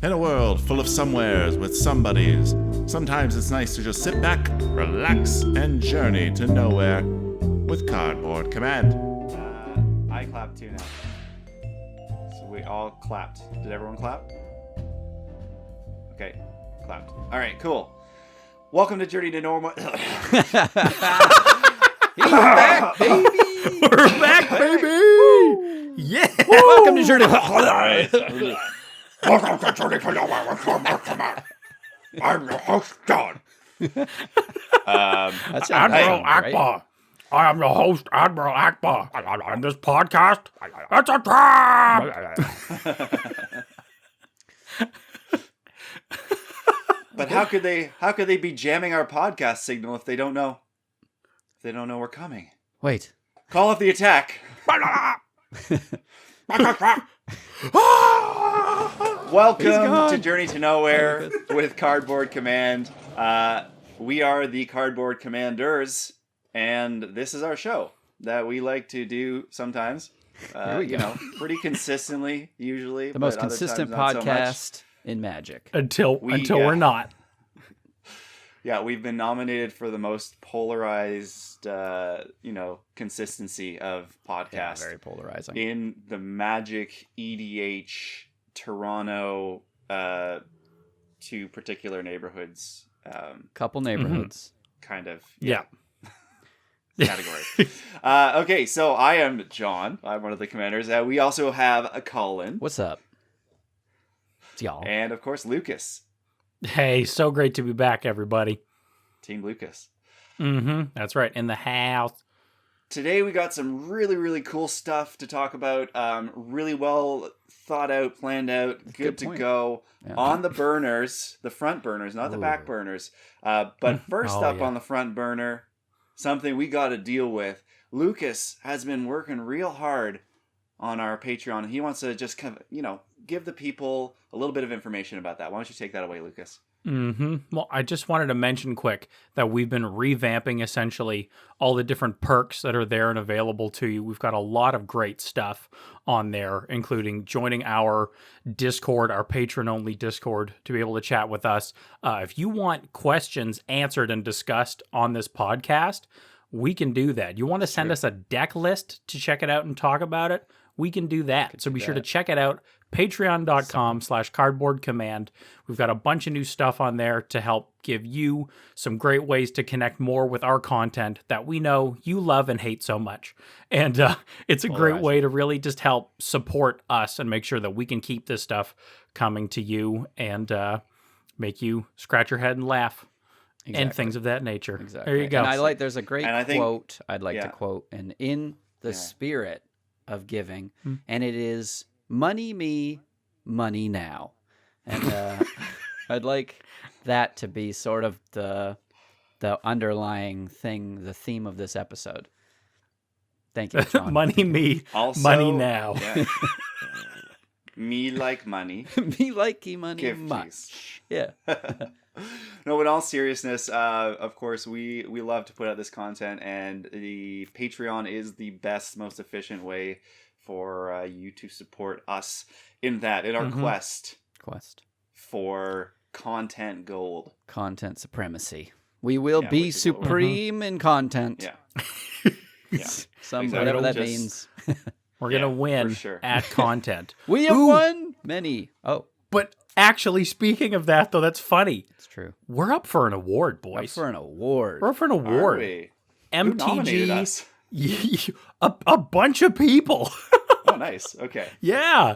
In a world full of somewheres with somebodies, sometimes it's nice to just sit back, relax, and journey to nowhere with Cardboard Command. I clapped too now. So we all clapped. Did everyone clap? Okay, clapped. All right, cool. Welcome to Journey to Normal. He's back, baby! We're back, baby! Yeah! Welcome to Journey. Welcome to Journey to Nowhere with Cardboard Command. I'm your host, John. That's Admiral right? Akbar. I am your host, Admiral Akbar. On this podcast, it's a trap! But how could they be jamming our podcast signal if they don't know we're coming? Wait. Call off the attack. Welcome to Journey to Nowhere with Cardboard Command. We are the Cardboard Commanders, and this is our show that we like to do sometimes. Here we go. Pretty consistently, usually. The most but other consistent times not so much. podcast in Magic. Until we're not. Yeah, we've been nominated for the most polarized, consistency of podcast. Yeah, very polarizing. In the Magic EDH Toronto, two particular neighborhoods. Couple neighborhoods. Kind of. Yeah. Category. Okay, so I am John. I'm one of the commanders. We also have a Colin. What's up? It's y'all. And, of course, Lucas. Hey, so great to be back, everybody. Team Lucas. Mm-hmm. That's right. In the house. Today we got some really, really cool stuff to talk about. Really well thought out, planned out, good to point. go. Yeah. On the burners, the front burners, not the back burners. But first up on the front burner, something we got to deal with. Lucas has been working real hard on our Patreon. He wants to just kind of, give the people a little bit of information about that. Why don't you take that away, Lucas? Mm-hmm. Well, I just wanted to mention quick that we've been revamping essentially all the different perks that are there and available to you. We've got a lot of great stuff on there, including joining our Discord, our patron-only Discord, to be able to chat with us. If you want questions answered and discussed on this podcast, we can do that. You want to send us a deck list to check it out and talk about it? We can do that. So be sure to check it out. Patreon.com/cardboardcommand. We've got a bunch of new stuff on there to help give you some great ways to connect more with our content that we know you love and hate so much. And it's a great way to really just help support us and make sure that we can keep this stuff coming to you and make you scratch your head and laugh. Exactly. And things of that nature. Exactly. There you go. And there's a great quote I'd like to Yeah. quote, and in the spirit of giving, and it is money me, money now. And I'd like that to be sort of the underlying thing, the theme of this episode. Thank you, John. Money me, Also, money now. Yeah. Me like money. Me likey money Give much. Yeah. No, in all seriousness, of course, we love to put out this content, and the Patreon is the best, most efficient way for you to support us in our quest for content gold. Content supremacy. We will Yeah, be which is what supreme in content. Yeah. Whatever that Just- means. We're going to win for sure. at content. We have won many. Oh, But actually, speaking of that, though, that's funny. it's true. We're up for an award, Up boys. for an award. We're up for an Are award. we? Who nominated us? MTG, a bunch of people. Oh, nice. Okay. Yeah.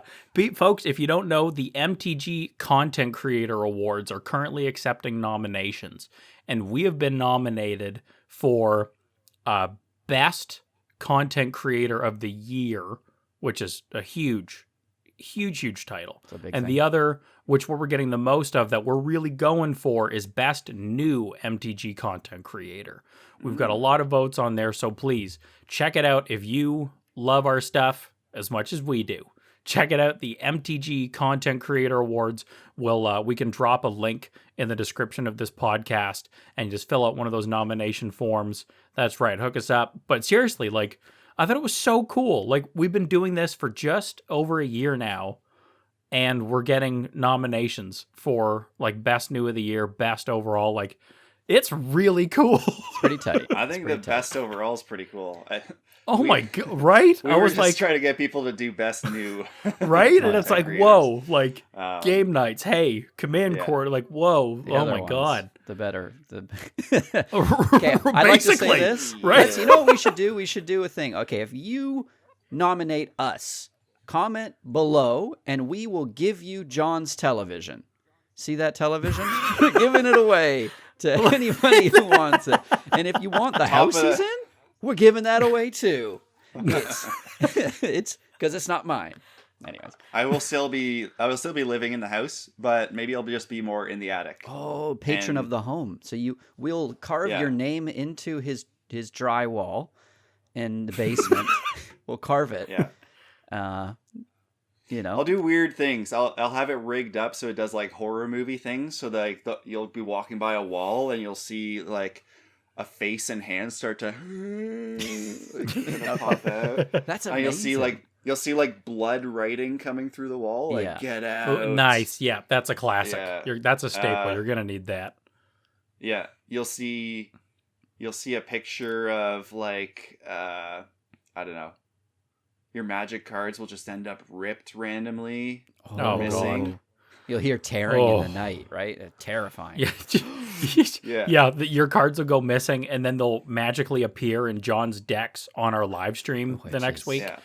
Folks, if you don't know, the MTG Content Creator Awards are currently accepting nominations. And we have been nominated for Best Content Creator of the Year, which is a huge title. It's a big And thing. the other, which we're getting the most of that we're really going for, is Best New MTG Content Creator. We've got a lot of votes on there, so please check it out if you love our stuff as much as we do. Check it out, the MTG Content Creator Awards. We can drop a link in the description of this podcast and just fill out one of those nomination forms. That's right, hook us up. But seriously, I thought it was so cool. We've been doing this for just over a year now, and we're getting nominations for like best new of the year, best overall. Like, it's really cool. It's pretty tight. I think the best overall is pretty cool. My god! Right? We I were was just like, trying to get people to do best new. right? And it's like, creators. whoa! Like Game. game nights. Hey, command Yeah. core. Like, whoa! The Oh other my ones, god! the better. Okay, Basically, I'd like to say this. right? You know what we should do? We should do a thing. Okay, if you nominate us, comment below, and we will give you John's television. See that television? We're giving it away to anybody who wants it. And if you want the house he's in, we're giving that away too. It's because it's not mine. Anyways. I will still be living in the house, but maybe I'll just be more in the attic. Oh, patron of the home. So we'll carve your name into his drywall in the basement. We'll carve it. Yeah. You know. I'll do weird things. I'll have it rigged up so it does like horror movie things. So that like you'll be walking by a wall and you'll see like a face and hands start to pop out. That's amazing. And you'll see like blood writing coming through the wall. Like get out. Oh, nice. Yeah, that's a classic. Yeah. That's a staple. You're gonna need that. Yeah, you'll see a picture of like I don't know. Your magic cards will just end up ripped randomly. Oh, missing. God. You'll hear tearing in the night, right? Terrifying. Yeah. Your cards will go missing, and then they'll magically appear in John's decks on our live stream the next week. Yeah.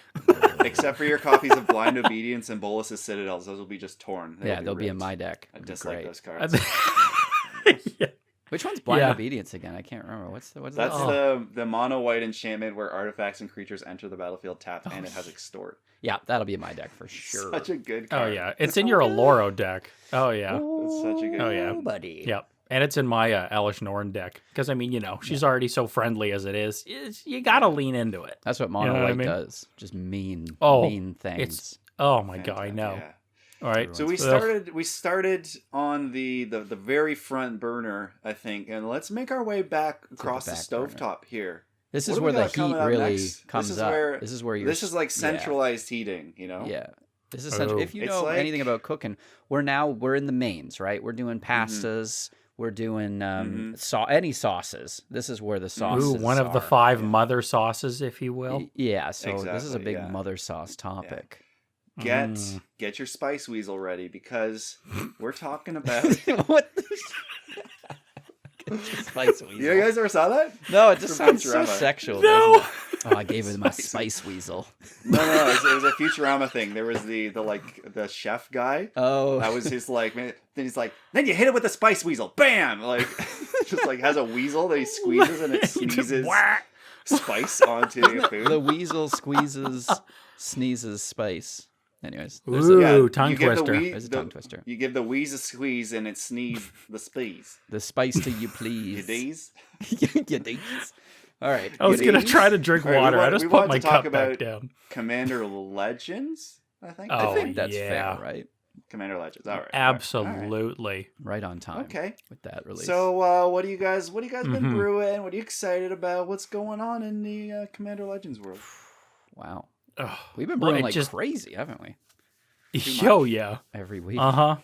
Except for your copies of Blind Obedience and Bolus's Citadels, those will be just torn. They'll be in my deck. I That'd be dislike great. those cards. Yeah. Which one's Blind Obedience again? I can't remember. What's That's that? the mono white enchantment where artifacts and creatures enter the battlefield tapped, and it has extort. Yeah, that'll be in my deck for sure. Such a good Oh card. yeah, it's in your Aloro deck. Oh yeah. It's such a good Oh yeah. buddy. Yep. And it's in my Elish Norn deck because I mean, she's already so friendly as it is. You gotta lean into it. That's what mono You know what white I mean? does. Just mean things. It's oh my god, I know. Yeah. All right. So we started on the very front burner, I think, and let's make our way back across the stovetop here. This What is do where we the got coming heat up really next? comes This is up. where- This is where you're. This is like centralized heating, Yeah. This is Oh. if you It's know like- anything about cooking, we're in the mains, right? We're doing pastas. We're doing any sauces. This is where the sauces. Ooh, one of the are. 5 mother sauces, if you will. Yeah, so this is a Exactly, big yeah. mother sauce topic. Get your spice weasel ready because we're talking about. What? Spice weasel. You guys ever saw that? No, it just From sounds so Futurama. sexual. No. doesn't it? Oh, I gave him my spice weasel. No, it was a Futurama thing. There was the chef guy. Oh, That was his like. Then he's like, then you hit it with a spice weasel, bam! Like, just like has a weasel that he squeezes and it You just sneezes whack. spice onto your food. the weasel squeezes, sneezes spice. Anyways, Ooh, tongue you give the twister. there's a tongue twister. You give the wheeze a squeeze and it sneeze the speeze. The spice to you, You please. deeze? You deeze. All right. I was You gonna deeze? try to drink All right, water. I we just put wanted my to talk cup back about down. Commander Legends, I think. I Oh, think that's yeah. fair, right? Commander Legends. All right. Absolutely. Right on time. Okay. With that release. So, what do you guys been Mhm. brewing? What are you excited about? What's going on in the Commander Legends world? wow, Ugh. we've been Well, brewing it like just- crazy, haven't we? Oh yeah. Every week. On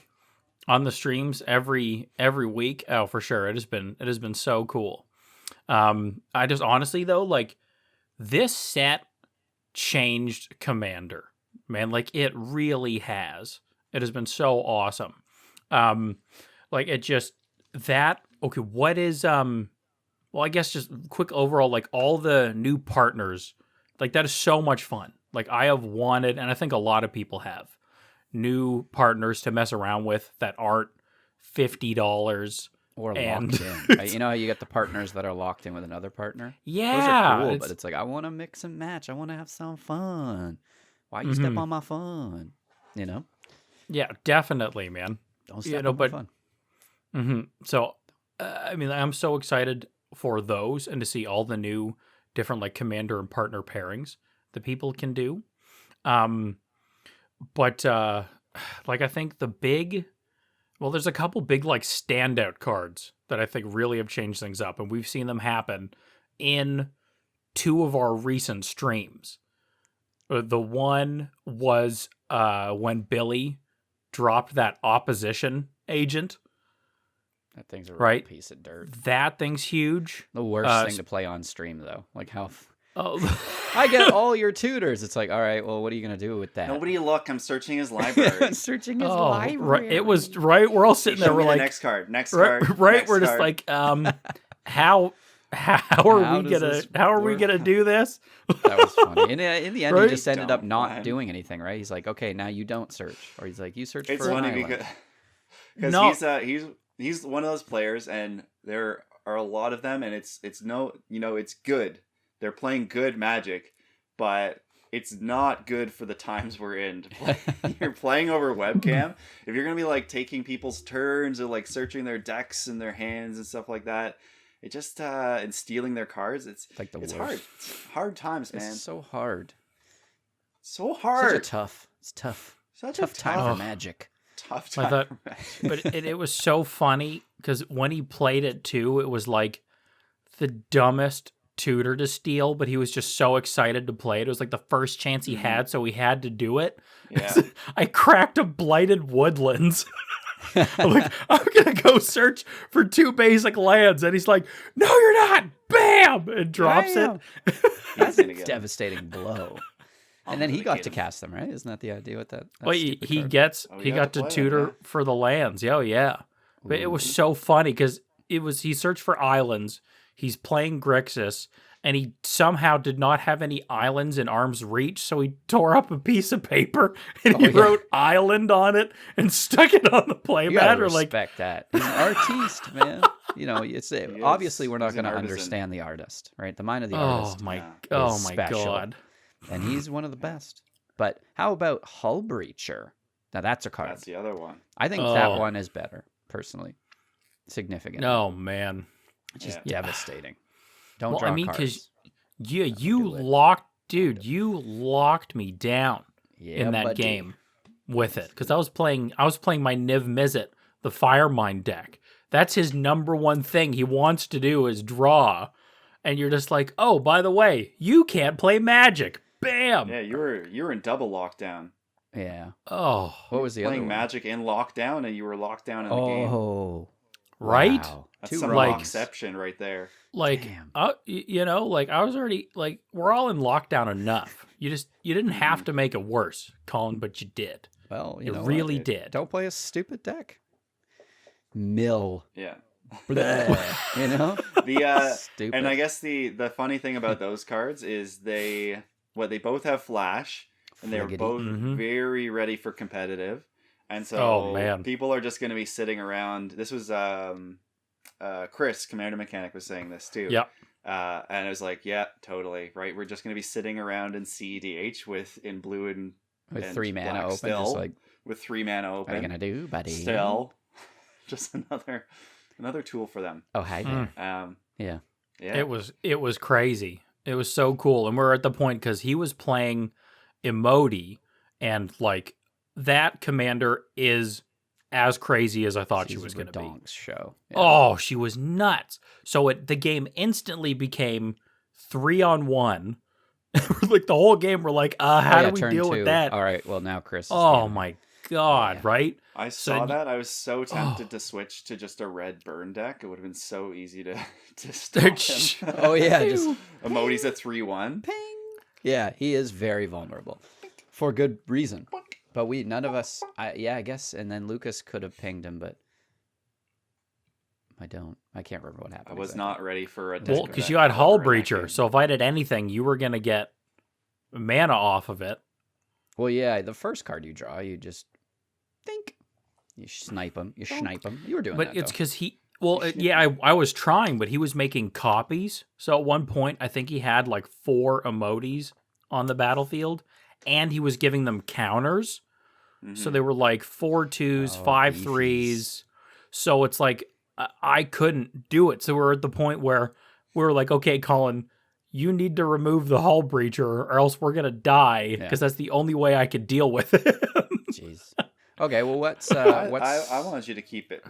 the streams every week. Oh, for sure. It has been so cool. I just honestly though, like this set changed Commander. Man, like it really has. It has been so awesome. Like it just okay, what is well, I guess just quick overall, like all the new partners, like that is so much fun. Like I have wanted, and I think a lot of people have, new partners to mess around with that aren't $50 Or and- locked in. Right? You know how you get the partners that are locked in with another partner? Yeah, Those are cool, it's- but it's like, I want to mix and match. I want to have some fun. Why you step on my fun? You know? yeah, definitely, man. Don't step know, on my but- fun. So, I mean, I'm so excited for those and to see all the new different like commander and partner pairings that people can do. But like I think there's a couple big like standout cards that I think really have changed things up, and we've seen them happen in 2 of our recent streams. The one was when Billy dropped that opposition agent. That thing's a real Right. piece of dirt. That thing's huge. The worst thing to play on stream, though. Like how Oh, I get all your tutors. It's like, all right, well, what are you gonna do with that? Nobody look. I'm searching his library. Searching his oh, library. right. It was right. We're all sitting there. Show We're me the like, next card. Next right. card. Right. Next We're just card. like, how are we gonna do this? That was funny. In the end, he Right? just ended up Don't not mind. doing anything. Right? He's like, okay, now you don't search, or he's like, you search It's for an funny island. because No. he's one of those players, and there are a lot of them, and it's good. They're playing good Magic, but it's not good for the times we're in. To play. You're playing over webcam. If you're gonna be like taking people's turns or like searching their decks and their hands and stuff like that, it just and stealing their cards. It's like the it's worst. hard. It's hard times, man. It's so hard. So hard. Such a tough. It's tough. Such Tough a time tough- for Magic. tough I time. thought- for Magic. But it was so funny because when he played it too, it was like the dumbest tutor to steal, but he was just so excited to play it. It was like the first chance he had, so he had to do it. Yeah. I cracked a Blighted Woodlands. I'm like, I'm gonna go search for 2 basic lands, and he's like, "No, you're not!" Bam, and drops Damn. it. That's gonna a get him. devastating blow. And then he got to cast them, right? Isn't that the idea with that? Well, stupid he card? gets Oh, he you got got to to play it, tutor yeah. for the lands. Oh yeah, but it was Ooh. so funny because he searched for islands. He's playing Grixis, and he somehow did not have any islands in arm's reach, so he tore up a piece of paper and he Oh, yeah. wrote island on it and stuck it on the You gotta playmat. Or like, respect that. He's an artiste, man. You know, it's is. obviously we're not He's an going to artisan. understand the artist, right? The mind of the oh artist, my, Yeah. oh is my special. god. and he's one of the best. But how about Hull Breacher? Now that's a card. That's the other one. I think that Oh. one is better, personally. Significant. Oh man. It's just Yeah. devastating. Don't Well, draw I mean, cards. because you do it. you locked me down Yeah, in that buddy. game with it because I was playing my Niv Mizzet, the Firemind deck. That's his number one thing he wants to do is draw, and you're just like, oh, by the way, you can't play Magic. Bam. Yeah, you were in double lockdown. Yeah. Oh, What was the other Playing one? Magic in lockdown, and you were locked down in the game. Oh. right. Wow. That's Two some wrongs. exception right there. Like, Damn. you know, like I was already like we're all in lockdown enough. You didn't have to make it worse, Colin, but you did. Well, you You know, really did. did. don't play a stupid deck. Mill. Yeah. Bleh, you know? The Stupid. and I guess the funny thing about those cards is they both have flash, and they're Friggity. both Mhm. very ready for competitive. And so Oh, man. people are just going to be sitting around. This was Chris, Commander Mechanic, was saying this too. Yep. And I was like, yeah, totally right. We're just going to be sitting around in CEDH in blue and With and 3 mana black open, still, just like, with 3 mana what open. are you going to do, buddy? Still, just another tool for them. Oh, hi Mm. there. Yeah. Yeah. It was crazy. It was so cool, and we're at the point because he was playing Emoti, and like that commander is as crazy as I thought she She's was a going to be. Redonks show. Yeah. Oh, she was nuts. So the game instantly became 3-on-1. Like the whole game, we're like, Oh, how yeah, do we turn deal two. with that? All right, well, now Chris is Oh down. my god, Yeah. right? I So saw you- that. I was so tempted Oh. to switch to just a red burn deck. It would have been so easy to stop him. Oh, yeah, just Emoti's at 3-1. ping. Yeah, he is very vulnerable for good reason. But none of us, I guess, and then Lucas could have pinged him, but I can't remember what happened. I was exactly. not ready for a deck. Well, of because that you had Hull caliber in that Breacher, game. so if I did anything, you were going to get mana off of it. Well, yeah, the first card you draw, you just think. You snipe him. You snipe him. You were doing But that, it's though. because I was trying, but he was making copies. So at one point, I think he had like 4 emotes on the battlefield, and he was giving them counters. So they were like 4 2s, Oh, 5 beefies. 3s. So it's like I couldn't do it. So we're at the point where we were like, okay, Colin, you need to remove the Hull Breacher, or else we're gonna die, because that's the only way I could deal with it. Jeez. Okay, well, what's I wanted you to keep it.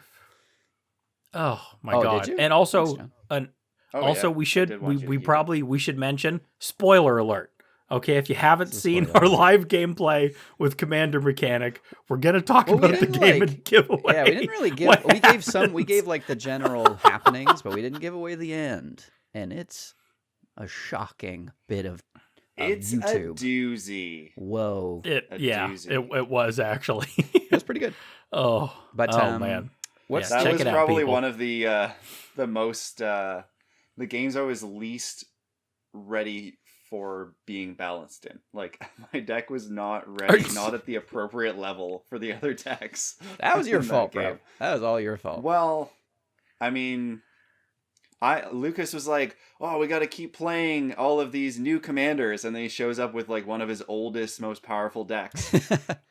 Oh my Oh, god! did you? And also, Thanks, John. Oh, also yeah, we I should did want you to keep it. we should mention, spoiler alert. Okay, if you haven't This is seen what our it is. live gameplay with Commander Mechanic, we're gonna talk Well, we about the didn't, game like- and giveaway. Yeah, we didn't really give. what We gave some. We happens. gave like the general happenings, but we didn't give away the end. And it's a shocking bit of It's YouTube. a doozy. Whoa, A Yeah, doozy. it was actually. that's pretty good. oh, But man. what's Yeah, That check was it out, probably people. one of the most the games I was least ready for being balanced in. Like my deck was not ready, you- not at the appropriate level for the other decks. that was your in that fault, bro? game. That was all your fault. Well, I mean, Lucas was like, "Oh, we got to keep playing all of these new commanders," and then he shows up with like one of his oldest, most powerful decks,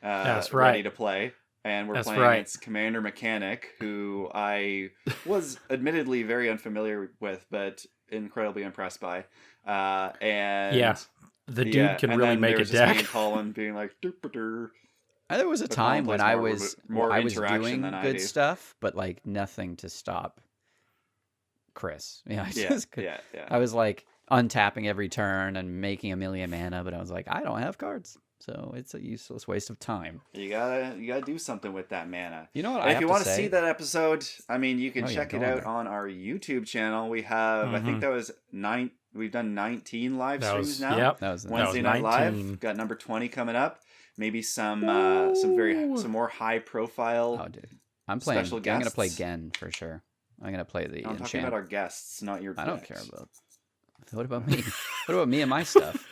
That's ready right. to play. And we're That's playing right. against Commander Mechanic, who I was admittedly very unfamiliar with, but incredibly impressed by. And Yeah, the dude yeah, can and really then make there a was just me deck. and Colin being like, "Derp-a-der." There was a But Colin time when plays I more- was more I was interaction doing than I good do. stuff, but like nothing to stop Chris. Yeah, I Yeah, just could- yeah, yeah. I was like untapping every turn and making a million mana, but I was like, I don't have cards, so it's a useless waste of time. You gotta do something with that mana. You know what? And I if have you to want to say? see that episode, I mean, you can Oh, yeah, check go it on out there. on our YouTube channel. We have, I think that was 9. We've done 19 live That streams was now. yep. That was Wednesday was Night 19. Live. Got number 20 coming up. Maybe some more high profile. Oh, dude, I'm playing. Special I'm gonna play guests? Gen for sure. I'm gonna play the I'm talking enchant. about our guests, not your. I don't decks. care about. What about me? What about me and my stuff?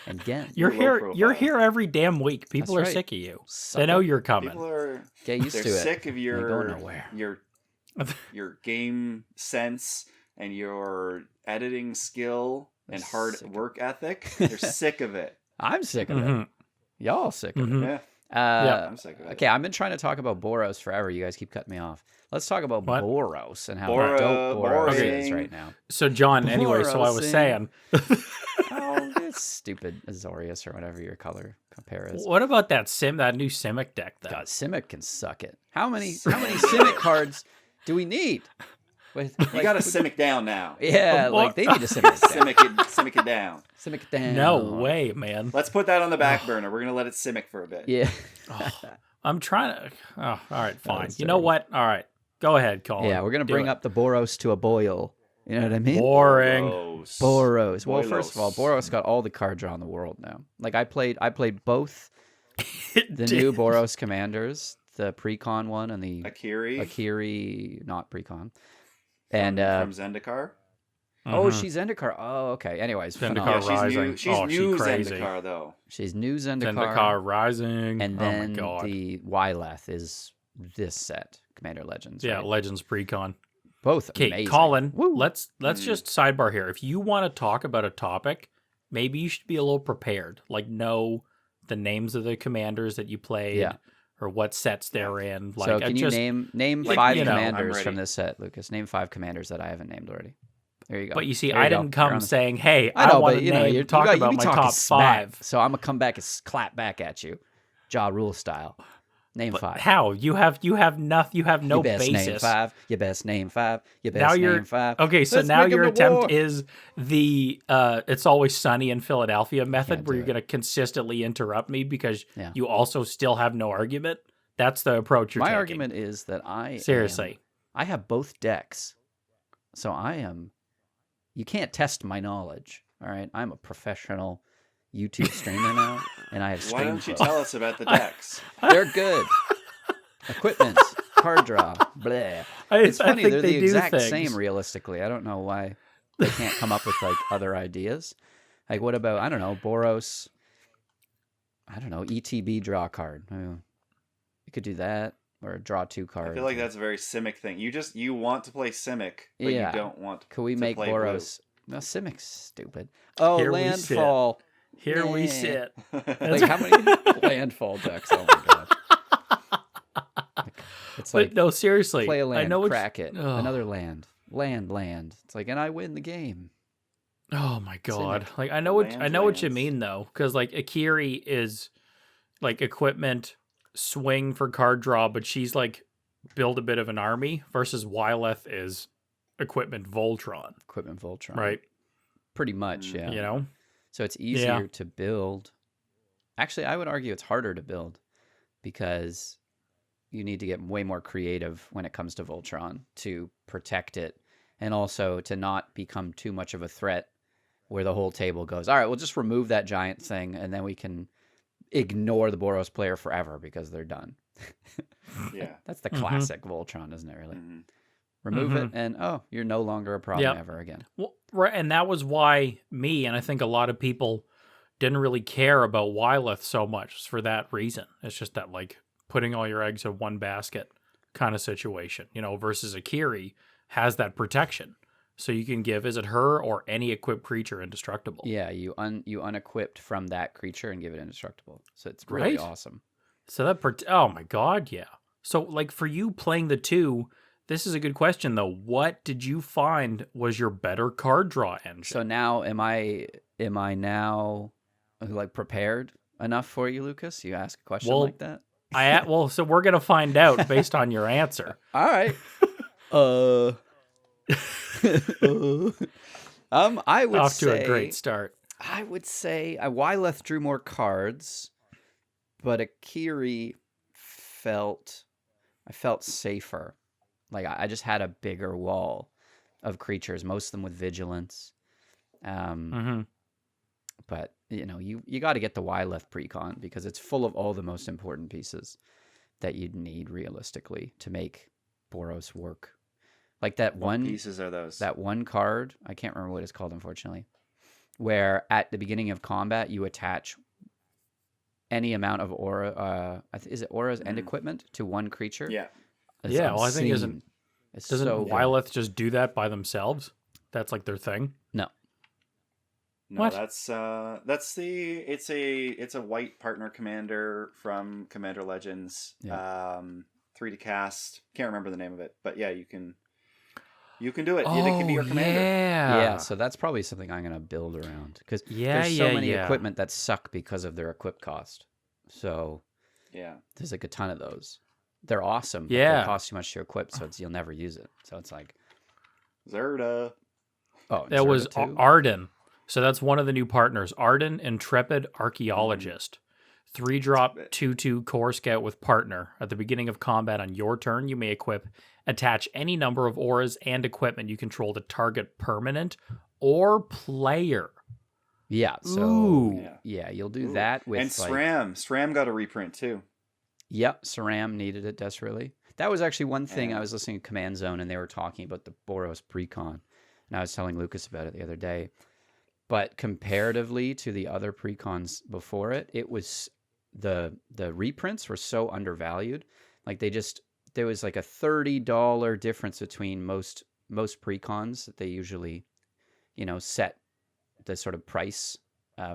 And Gen. You're low here. You're profile. here every damn week. People That's are right. sick of you. They Sucker. know you're coming. People are. Get used They're to it. sick of Ain't going your nowhere. your game sense and your editing skill They're and hard sick of work ethic. They're sick of it. I'm sick of it. Mhm. Y'all sick of it. Mhm. Yeah, Uh, I'm sick of it. Okay, I've been trying to talk about Boros forever. You guys keep cutting me off. Let's talk about What? Boros and how Boro- dope Boros is boring. right now. So John, anyway, so I was Borosing. saying, Oh, this stupid Azorius or whatever your color compare is. what about that new Simic deck though? God, Simic can suck it. How many Simic cards do we need? With, You got to Simic down now. Yeah, What? like they need to Simic down. Simic it down. Simic down. No way, man. Let's put that on the back burner. We're gonna let it Simic for a bit. Yeah. I'm trying to. Oh, all right, fine. was You know terrible. what? All right, go ahead, Colin. Yeah, we're gonna Do bring it. up the Boros to a boil. You know what I mean? Boring. Gross. Boros. Well, first of all, Boilos. Boros got all the card draw in the world now. Like I played both It the did. new Boros commanders, the pre-con one and the Akiri Akiri, not pre-con. And from Zendikar. oh, Mhm. she's Zendikar. Oh, okay. Anyways, Zendikar Yeah, phenomenal. she's new. Rising. She's Oh, she new crazy. Zendikar though. She's new Zendikar. Zendikar Rising. And oh my then god. the Wyleth is this set, Commander Legends. Yeah, right? Legends Precon. Both Okay, amazing. Colin, Woo. let's Mm. just sidebar here. If you want to talk about a topic, maybe you should be a little prepared. Like know the names of the commanders that you played Yeah. or what sets they're in. Like So I can you just name like, 5 you know, I'm commanders from ready. this set, Lucas? Name 5 commanders that I haven't named already. There you go. But you see, There I go. didn't You're come on the- saying, "Hey, I know, want but to you know, name you talk got, about you be my talking top smack, 5." So I'm gonna come back and clap back at you, Ja Rule style. Name 5. How you have no you best name basis. 5. You best name 5. You best Now you're name 5. okay. So Let's now make 'em your a attempt war. is the "It's Always Sunny in Philadelphia" method, Can't where do you're it. going to consistently interrupt me because Yeah. you also still have no argument. That's the approach you're My taking. argument is that Seriously. I have both decks, so you can't test my knowledge. All right, I'm a professional YouTube streamer now, and I have Why stream don't you pro. tell us about the decks? They're good. Equipment, card draw, bleh. It's I funny, think they're they the do exact things. same realistically. I don't know why they can't come up with like other ideas. Like what about, I don't know, Boros, I don't know, ETB draw card. You could do that, or draw 2 cards. I feel like that's a very Simic thing. You want to play Simic, but Yeah. you don't want Could we to make play Boros? No, Simic's stupid. Oh, Here we sit. landfall. Here we Nah. sit. blue. Like how many landfall decks? Oh my god. It's like But no, seriously, play a land, I know crack it, Ugh. another land. It's like, and I win the game. Oh my god! Simic. Like I know what you Lands. mean though, because like Akiri is like equipment swing for card draw, but she's like build a bit of an army versus Wyleth is equipment Voltron, Equipment Voltron. right? Pretty much, yeah. You know, So it's easier to build. Actually, I would argue it's harder to build because you need to get way more creative when it comes to Voltron to protect it and also to not become too much of a threat where the whole table goes, all right, we'll just remove that giant thing and then we can ignore the Boros player forever because they're done. Yeah. That's the classic Voltron, isn't it, really? Remove it and, oh, you're no longer a problem ever again. Well, right, and that was why me, and I think a lot of people didn't really care about Wyleth so much for that reason. It's just that, like, putting all your eggs in one basket kind of situation, you know, versus Akiri has that protection. So you can give, is it her or any equipped creature indestructible? Yeah, you unequipped from that creature and give it indestructible. So it's really awesome. So that, oh my God, yeah. So, like, for you playing the 2, this is a good question, though. What did you find was your better card draw engine? So now, am I now like prepared enough for you, Lucas? You ask a question like that? Well, so we're gonna find out based on your answer. All right. I would off say, to a great start. I would say Wyleth drew more cards, but Akiri I felt safer. Like I just had a bigger wall of creatures, most of them with vigilance. But you know, you got to get the Wyleth precon because it's full of all the most important pieces that you'd need realistically to make Boros work. Like that one pieces are those? That one card, I can't remember what it's called, unfortunately, where at the beginning of combat you attach any amount of aura. Is it auras and equipment to one creature? Yeah. It's well, I think doesn't Wyleth just do that by themselves? That's like their thing. No. No, What? it's a white partner commander from Commander Legends. 3 to cast. Can't remember the name of it, but yeah, you can do it. It can be your commander. Yeah, so that's probably something I'm going to build around because there's so many equipment that suck because of their equip cost. So there's like a ton of those. They're awesome. But they cost too much to equip, so you'll never use it. So it's like Zerda. Oh, that Zerda was too? Arden. So that's one of the new partners. Arden, Intrepid Archaeologist. 3-drop 2/2 Core Scout with partner. At the beginning of combat on your turn, you may attach any number of auras and equipment you control to target permanent or player. Yeah, so Ooh. you'll do that with and SRAM. SRAM got a reprint too. Yep, SRAM needed it desperately. That was actually one thing. I was listening to Command Zone and they were talking about the Boros precon, and I was telling Lucas about it the other day. But comparatively to the other precons before it, it was the reprints were so undervalued. Like there was like a $30 difference between most precons that they usually, set the sort of price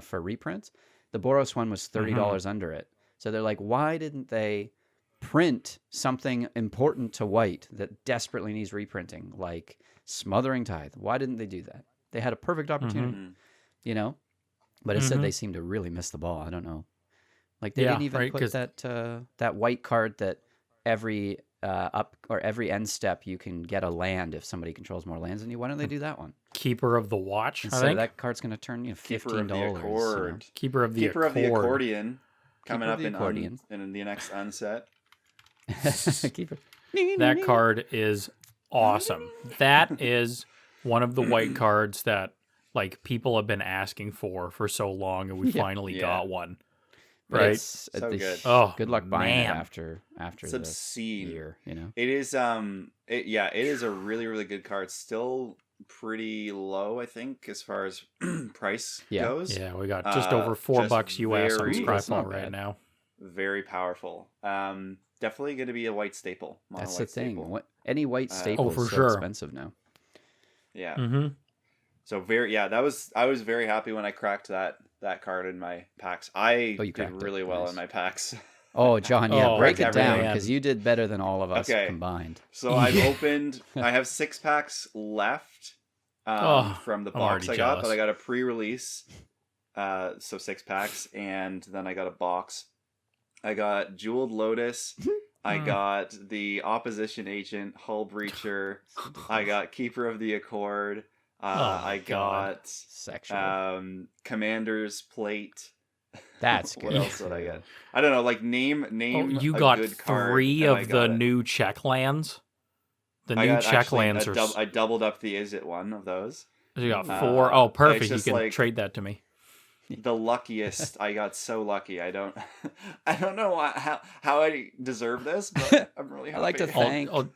for reprints. The Boros one was $30 under it. So they're like, why didn't they print something important to white that desperately needs reprinting, like Smothering Tithe? Why didn't they do that? They had a perfect opportunity, But instead they seem to really miss the ball. I don't know. Like they didn't even put that white card that every every end step you can get a land if somebody controls more lands than you. Why don't they do that one? Keeper of the Watch. Instead of that card's going to turn $15. Keeper of the Accordion coming up in the next unset. That card is awesome. That is one of the white cards that like people have been asking for so long, and we finally got one. Right? It's so good. Oh, good luck buying it man. after It's the obscene. year. It is it is a really, really good card. Still pretty low, I think, as far as price goes. Yeah, we got just over $4 US on Scryfall right bad. now. Very powerful. Definitely going to be a white staple. That's the thing. Any white staple is so expensive now. Yeah. Mm-hmm. So I was very happy when I cracked that card in my packs. I did really well in my packs. Oh, John, break it down because you did better than all of us combined. So I have 6 packs left from the box I got, but I got a pre-release, so 6 packs, and then I got a box. I got Jeweled Lotus. I got the Opposition Agent, Hull Breacher. I got Keeper of the Accord. I got Sexual. Commander's Plate. That's What good. else did I get? I don't know. Like name. You a got good card, 3 and I of got the it. new check lands. The I new got check actually lands are. I doubled up the Is It one of those. You got 4. Oh, perfect. it's You just can like- trade that to me. The luckiest. I got so lucky. I don't know how I deserve this, but I'm really happy. I like to thank I'll-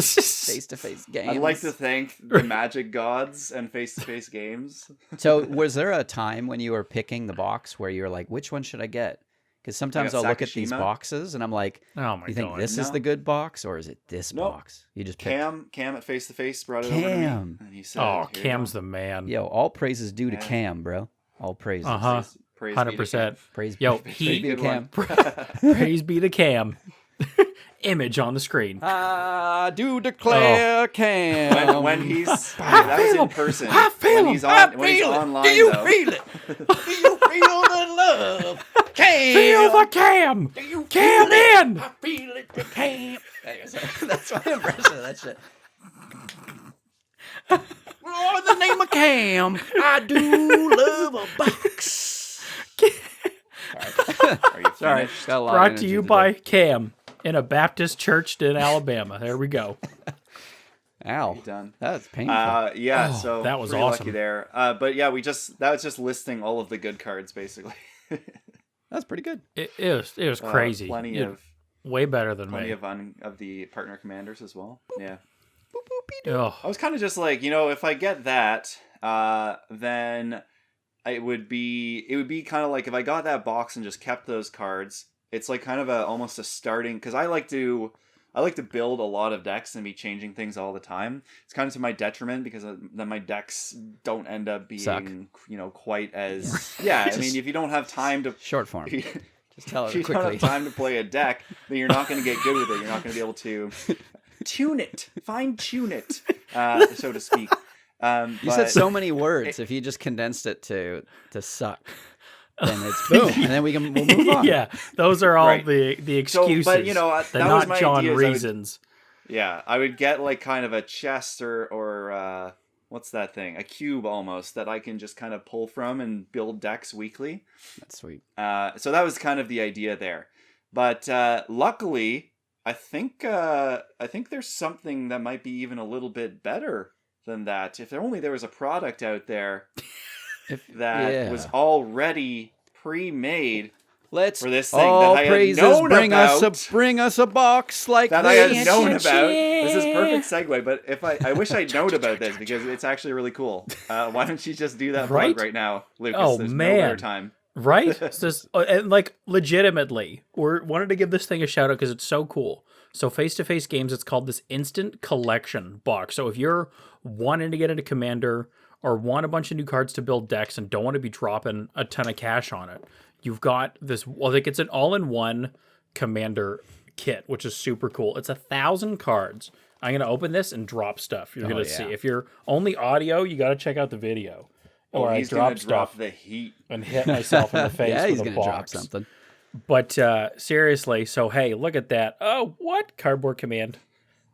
face-to-face games. I'd like to thank the Magic gods and face-to-face games. So, was there a time when you were picking the box where you were like, which one should I get? Because sometimes got I'll look at these Sakashima. boxes and I'm like, Oh my you think god. this is No. the good box or is it this Nope. box? You just pick. Cam at face-to-face brought it over to me, Cam. and he said, Oh, "Here you Cam's go." the man. Yo, all praises due to Yeah. Cam, bro. All praises. Uh-huh. Praise be to 100%. Praise Yo, praise he- be to Good Cam. one. Praise be to Cam. Image on the screen. I do declare Cam. When he's that was in person. When he's online Do you though. feel it? Do you feel the love? Cam. Feel the Cam. Cam in. I feel it, the Cam. That's my impression of that shit. Oh, in the name of Cam, I do love a box. Are you Sorry, finished? got a lot of Brought to energy you today. by Cam in a Baptist church in Alabama. There we go. Ow, You done? that's painful. Yeah, Oh, so that was pretty awesome. lucky there. But yeah, that was just listing all of the good cards basically. That's pretty good. It was crazy. Plenty It- of way better than me. of the partner commanders as well. Yeah. Ugh. I was kind of just like, if I get that, then it would be kind of like if I got that box and just kept those cards. It's like kind of almost a starting, because I like to build a lot of decks and be changing things all the time. It's kind of to my detriment because then my decks don't end up being Suck. quite as yeah. I mean, if you don't have time to Short form. Just tell if it you don't quickly. have time to play a deck, then you're not going to get good with it. You're not going to be able to tune it, fine tune it, so to speak. You said so many words. If you just condensed it to suck, then it's boom, and then we'll move on. Yeah, those are all Right. the excuses. but, the that was not my John idea, is reasons. I would get like kind of a chest or what's that thing? A cube almost that I can just kind of pull from and build decks weekly. That's sweet. So that was kind of the idea there. But luckily, I think there's something that might be even a little bit better than that. If only there was a product out there that was already pre-made Let's for this thing all that I had praises known bring about. bring us a box like That this. I had known about. This is perfect segue, but if I wish I'd known about this because it's actually really cool. Why don't you just do that Right? plug right now, Lucas? Oh, There's no man. better time. Right? It's just, and like legitimately, we wanted to give this thing a shout out because it's so cool. So face-to-face games, it's called this instant collection box. So if you're wanting to get into Commander or want a bunch of new cards to build decks and don't want to be dropping a ton of cash on it, you've got this. Well, like it's an all-in-one Commander kit, which is super cool. It's 1,000 cards. I'm gonna open this and drop stuff. You're gonna see. If you're only audio, you got to check out the video. Or I He's gonna drop drop stuff the heat. and hit myself in the face Yeah, with he's a gonna box. drop something. But seriously, so hey, look at that. Oh, what? Cardboard Command.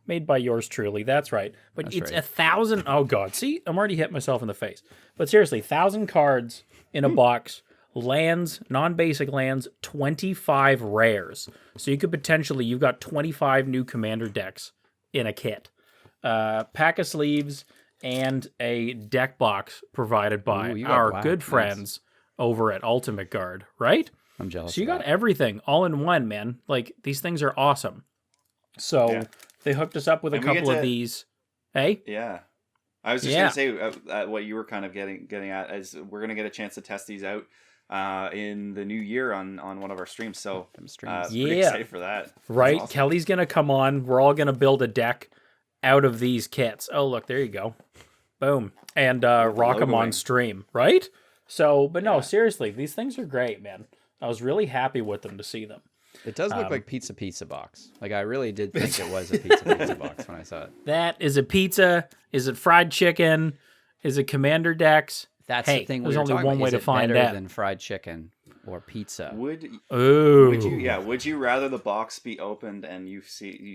Made by yours truly. That's right. But That's it's right. 1,000. Oh, God. See, I'm already hitting myself in the face. But seriously, 1,000 cards in a box. Lands, non-basic lands, 25 rares. So you could potentially, you've got 25 new Commander decks in a kit. Pack of sleeves and a deck box provided by Ooh, you got our black. good Nice. friends over at Ultimate Guard, right? I'm jealous. So you of got that. everything all in one, man. Like these things are awesome. So Yeah. they hooked us up with a And we get couple of to- these. Hey, Yeah. I was just Yeah. gonna say what you were kind of getting at is we're gonna get a chance to test these out in the new year on one of our streams. So Them streams. pretty Yeah. excited for that. That's right? awesome. Kelly's gonna come on. We're all gonna build a deck out of these kits. Oh, look, there you go. Boom. And rock them on logoing. stream, right? So, but no, Yeah. seriously, these things are great, man. I was really happy with them to see them. It does look like pizza box. Like I really did think it was a pizza box when I saw it. That is a pizza. Is it fried chicken? Is it Commander decks? That's Hey, the thing. there's we were only talking one about. way Is to it find better out. than fried chicken. or pizza. Would Ooh. Would you rather the box be opened and you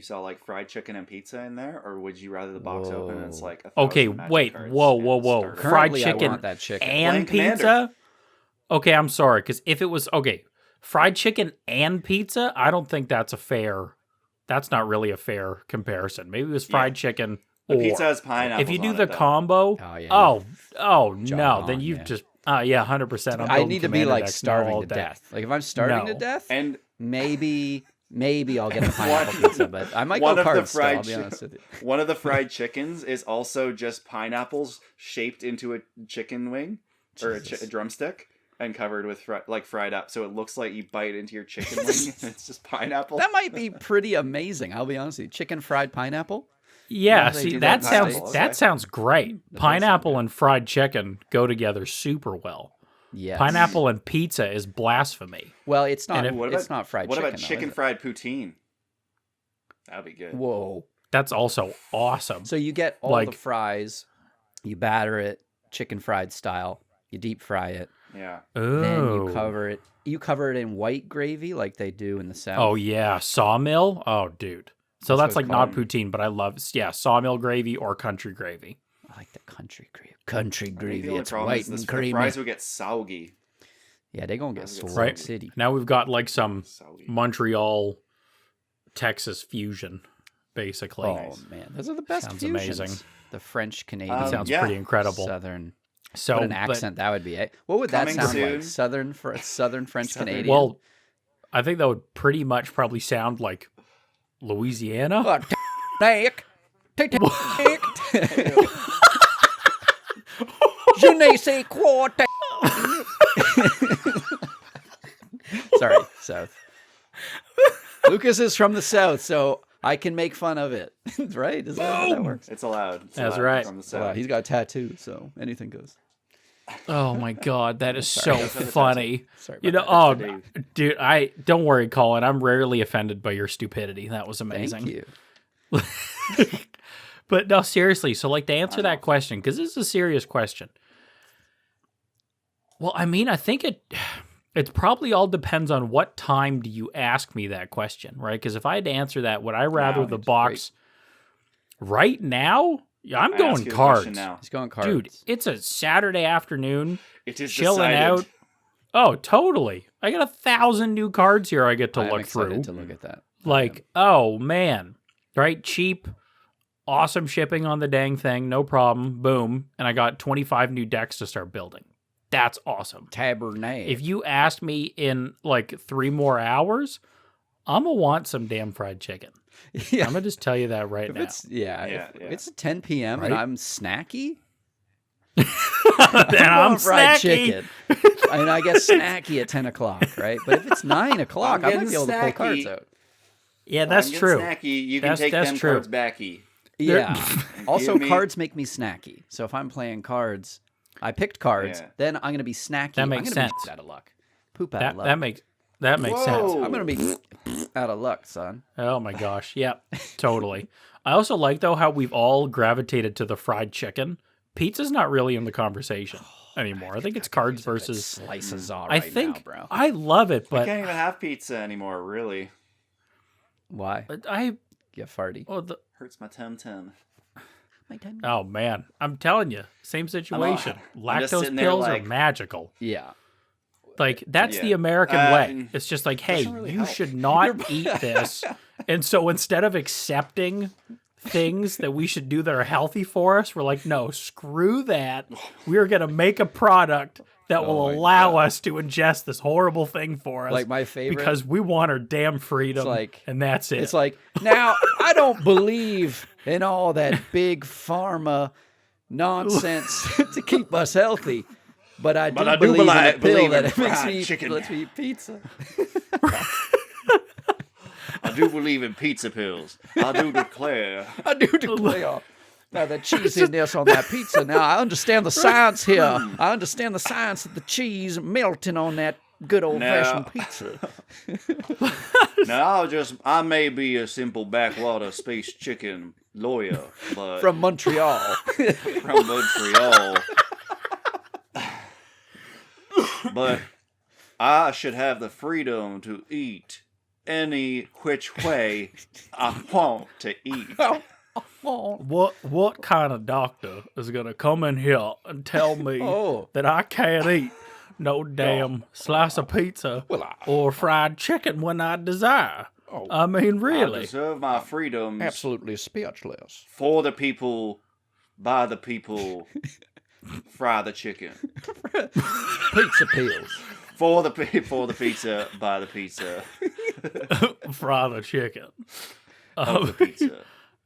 saw like fried chicken and pizza in there, or would you rather the box open and it's like 1,000 Okay, magic wait, cards whoa. and starter? Fried Currently, I chicken want that chicken. and Playing pizza? Commander. Okay, I'm sorry, because if it was, fried chicken and pizza, I don't think that's not really a fair comparison. Maybe it was fried chicken The or. pizza has pineapples. If you do on the it, though. combo, Oh, yeah. no, Jog then on, you've yeah. just, 100%. I'm I building need to be Commander like decks starving all to day. death. Like if I'm starving to No. death, And maybe I'll get a pineapple pizza, but I might one go of the cards still, I'll fried be honest with you. one of the fried chickens is also just pineapples shaped into a chicken wing or a Jesus. drumstick and covered with fried up, so it looks like you bite into your chicken wing and it's just pineapple. That might be pretty amazing, I'll be honest with you. Chicken fried pineapple? Yeah, Well, they see, do that that in the sounds States. that sounds great. That does sound Pineapple good. and fried chicken go together super well. Yes. Pineapple and pizza is blasphemy. Well, it's not. And if- What about- it's not fried What chicken. about though, chicken is it? fried poutine? That'd be good. Whoa! That's also awesome. So you get all Like- the fries, you batter it, chicken fried style. You deep fry it, Yeah. then you Ooh. cover it. You cover it in white gravy like they do in the South. Oh yeah, sawmill. Oh dude. So That's that's what like not called- poutine, but I love sawmill gravy or country gravy. I like the country gravy. Country I think gravy. the only It's problem white is and the creamy. fries would get soggy. Yeah, they gonna get Fries would swole get Right. city. Now we've got like some Soggy. Montreal, Texas fusion, basically. Oh man, those are the best Sounds fusions. amazing. The French Canadian. Sounds yeah. pretty incredible. Southern. So What an but- accent that would be. Eh? What would that Coming sound soon. like? Southern French Southern. Canadian. Well, I think that would pretty much probably sound like Louisiana. Oh, Nick. Nick. Je ne sais quoi. Sorry, South. Lucas is from the South, so I can make fun of it. Right? Is that how that works? It's allowed. It's That's allowed right. From the Well, south. he's got a tattoo, so anything goes. Oh my god, that is so That's what it funny. Sorry You know, about Dave. dude, I don't worry, Colin. I'm rarely offended by your stupidity. That was that. amazing. Thank you. But no, seriously. So, like, to answer that question, because this is a serious question. Well, I mean, I think it probably all depends on what time do you ask me that question, right? Because if I had to answer that, would I rather Now, the it's box right now? Yeah, I'm I going ask you the question cards, now. He's going cards. dude. It's a Saturday afternoon, It is chilling decided. out. Oh, totally. I got 1,000 new cards here I get to I'm look excited through. to look at that. Like, oh man, right? Cheap, awesome shipping on the dang thing, no problem. Boom, and I got 25 new decks to start building. That's awesome. Tabernacle. If you asked me in like 3 more hours, I'm gonna want some damn fried chicken. yeah. I'm gonna just tell you that right If now. it's yeah, Yeah, if yeah. it's 10 p.m. and Right? I'm snacky, And I'm want fried snacky. chicken. And I get snacky at 10 o'clock, right? But if it's 9 o'clock, I I'm might be able to pull getting cards snacky. out. Yeah, I'm that's getting true. Snacky. You can That's- take that's them true. cards backy. Yeah. also, Give me- cards make me snacky. So if I'm playing cards, I picked cards, Yeah. then I'm going to be snacky. That I'm makes gonna sense. Be out of luck. Poop out That of luck. that makes sense. Whoa. I'm going to be out of luck, son. Oh my gosh. Yep. Totally. I also like though how we've all gravitated to the fried chicken. Pizza's not really in the conversation anymore. I think it's cards versus Slices all I right think now, bro. I love it, I but can't even have pizza anymore. Really Why? I Get farty. hurts my tum tum. My time. oh man, I'm telling you, same situation. I'm just Lactose sitting there pills like- are magical. Yeah. Like that's the Yeah. American way. It's just like, hey, doesn't really you help. should not eat this. And so instead of accepting things that we should do that are healthy for us, we're like, no, screw that. We're gonna make a product that will my allow us to ingest this horrible thing for us. Like my favorite. because we want our damn freedom. It's like- and that's it. It's like, now, I don't believe in all that big pharma nonsense to keep us healthy, but I do believe in a pill believe that in fried makes chicken. lets me eat pizza. I do believe in pizza pills. I do declare. I do declare. Now, the cheesiness on that pizza. Now, I understand the science here. I understand the science of the cheese melting on that good old-fashioned pizza. Now I may be a simple backwater space chicken lawyer, but From Montreal. from Montreal. But I should have the freedom to eat any which way I want to eat. What kind of doctor is gonna come in here and tell me that I can't eat no damn slice of pizza or fried chicken when I desire? I mean, I really. deserve my freedoms Absolutely speechless. for the people, by the people. Fry the chicken. Pizza pills. For the pizza, by the pizza. Fry the chicken. Of the pizza.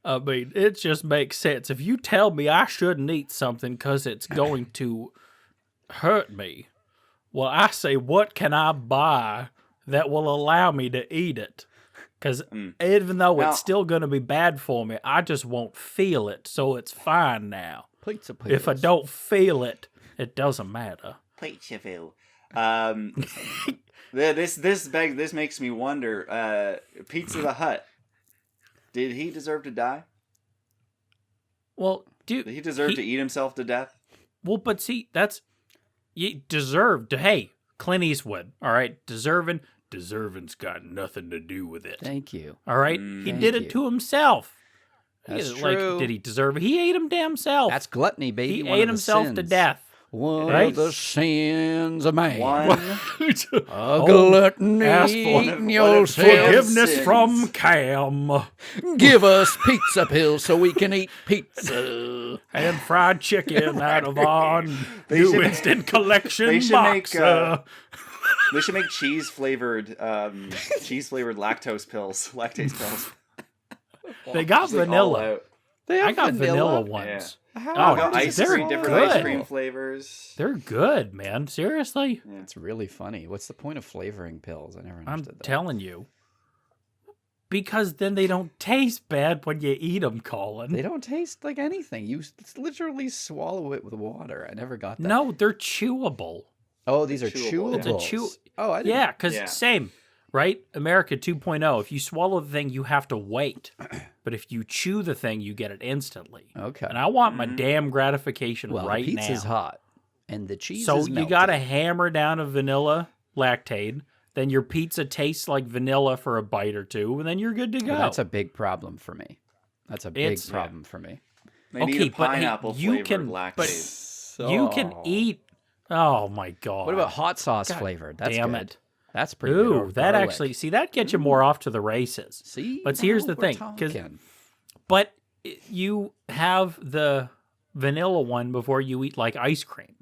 I mean, it just makes sense. If you tell me I shouldn't eat something because it's going to hurt me, well, I say, what can I buy that will allow me to eat it? Because even though Now- it's still going to be bad for me, I just won't feel it, so it's fine now. Pizza pills. If I don't feel it, it doesn't matter. Pizzaville. This makes me wonder. Pizza the Hut. Did he deserve to die? Well, Did he deserve to eat himself to death? Well, but see, you deserve to. Hey, Clint Eastwood, all right, deserving's got nothing to do with it. Thank you. All right, he Thank did you. it to himself. That's Like, true. did he deserve it? He ate him damn self. That's gluttony, baby. he One ate of the himself to sins. death. One Right? of the sins of man. One. A gluttony ask for eating it. yourself. Forgiveness sins. from Cam Give us pizza pills so we can eat pizza. and fried chicken out of our They new should- instant collection they should box. make, They should make cheese flavored lactose pills. Lactase pills. they got Just, like, all vanilla. out. They I have got vanilla ones. Oh, Oh, got ice they're cream, different good. ice cream flavors. They're good, man. Seriously, It's really funny. What's the point of flavoring pills? I never I'm understood that. telling you. Because then they don't taste bad when you eat them, Colin. They don't taste like anything. You literally swallow it with water. I never got that. No, they're chewable. Oh, these are Chewable. chewables. It's a Oh, I didn't. Yeah, because Yeah. same, right? America 2.0. If you swallow the thing, you have to wait. But if you chew the thing, you get it instantly. Okay. And I want my damn gratification Well, right the pizza's now. hot, and the cheese So is you melted. got to hammer down a vanilla lactate. Then your pizza tastes like vanilla for a bite or two, and then you're good to go. Well, that's a big problem for me. That's a big It's- problem for me. They need Okay, a but hey, pineapple you flavored can- lactase. but You can eat. Oh my god! What about hot sauce God flavored? That's damn good. it. That's pretty good. Ooh, Or that garlic. actually that gets you more off to the races. See, But here's now the we're thing, 'cause- talking. But you have the vanilla one before you eat like ice cream.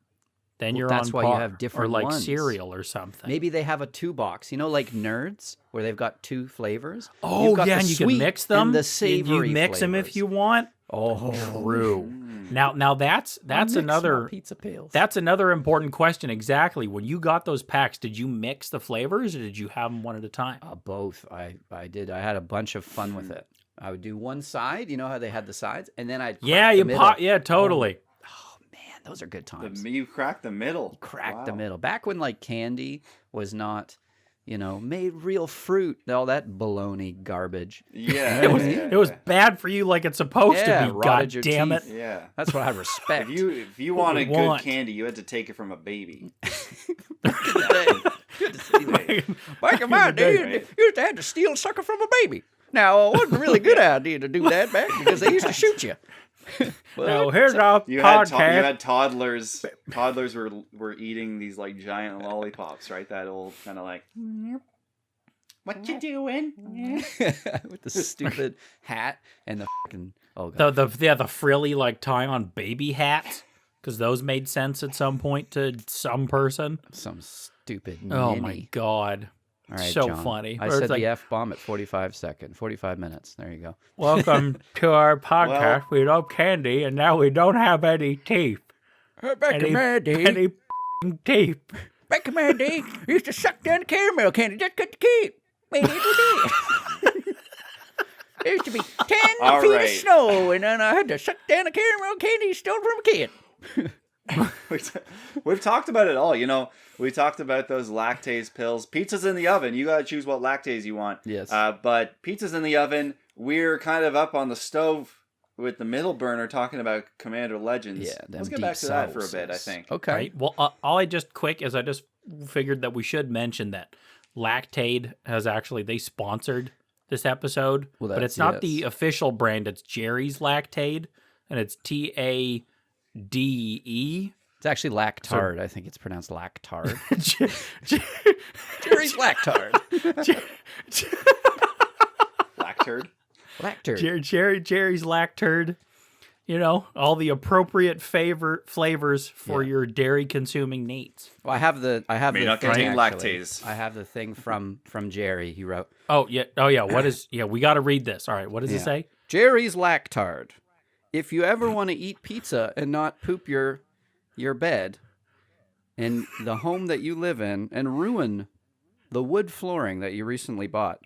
Then Well, you're that's on why you par. have different or like ones. cereal or something. Maybe they have a 2-box. You know, like Nerds, where they've got 2 flavors. Oh You've got yeah, the and you can sweet mix them. and the You savory. mix them if flavors. you want. Oh, True. Now that's Mix my another pizza pills. that's another important question. Exactly. When you got those packs, did you mix the flavors or did you have them one at a time? Both. I did. I had a bunch of fun with it. I would do one side. You know how they had the sides, and then I'd Yeah, crack you the middle. pot. Yeah, totally. Oh man, those are good times. You cracked the middle. Crack the Wow. middle. Back when like candy was not, made real fruit. All that baloney garbage. Yeah. It was bad for you, like it's supposed Yeah, to be. God rotted your damn it! teeth. Yeah. That's what I respect. If you wanted we good want. candy, you had to take it from a baby. Good to see that. Back in my day, Right. you used to have to steal sucker from a baby. Now, it wasn't a really good idea to do that back because they used to shoot you. Now here's our You had podcast. toddlers. Toddlers were eating these like giant lollipops, right? That old kind of like. What you doing? With the stupid hat and the fucking god. the frilly like tie on baby hats because those made sense at some point to some person. Some stupid Oh ninny. my god! All right, so John. funny. I Where it's said like, the F-bomb at 45 minutes. There you go. Welcome to our podcast. We love candy, and now we don't have any teeth. Back in my day, Any teeth. back in my day, you used to suck down the caramel candy just cut the kid. Made it today. There used to be 10 All feet right. of snow, and then I had to suck down the caramel candy stolen from a kid. We've talked about it all. We talked about those lactase pills. Pizza's in the oven. You gotta choose what lactase you want. Yes. But pizza's in the oven. We're kind of up on the stove with the middle burner talking about Commander Legends. Yeah, them Let's get deep back to that for a sauces. bit, I think. Okay. Right. Well, all I just quick is I just figured that we should mention that Lactaid has actually, they sponsored this episode, Well, but it's not the official brand. It's Jerry's Lactaid, and it's TADE. It's actually lactard. I think it's pronounced lactard. Jerry's lactard. Lactard. Lactard. Jerry's Lactard. You know, all the appropriate flavors for your dairy consuming needs. Well, I have the May not thing, contain actually. lactase. I have the thing from Jerry. He wrote, Oh yeah. What is? Yeah, we got to read this. All right. What does it say? Jerry's lactard. If you ever want to eat pizza and not poop your bed in the home that you live in and ruin the wood flooring that you recently bought,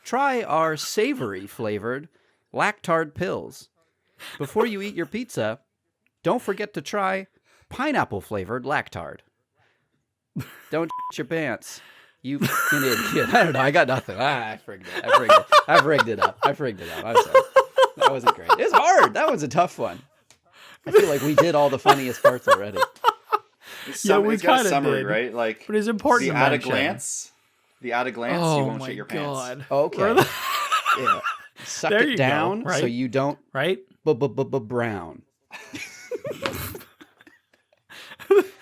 try our savory flavored lactard pills. Before you eat your pizza, don't forget to try pineapple flavored lactard. Don't your pants. You fucking idiot. I don't know. I got nothing. I frigged it. I've rigged it up. I'm sorry. That wasn't great. It's hard. That was a tough one. I feel like we did all the funniest parts already. It's got a summary, right? Like, but it's important. The at a glance, you won't shit your pants. Okay. Yeah. Suck There it you down go, right? so you don't Right? brown.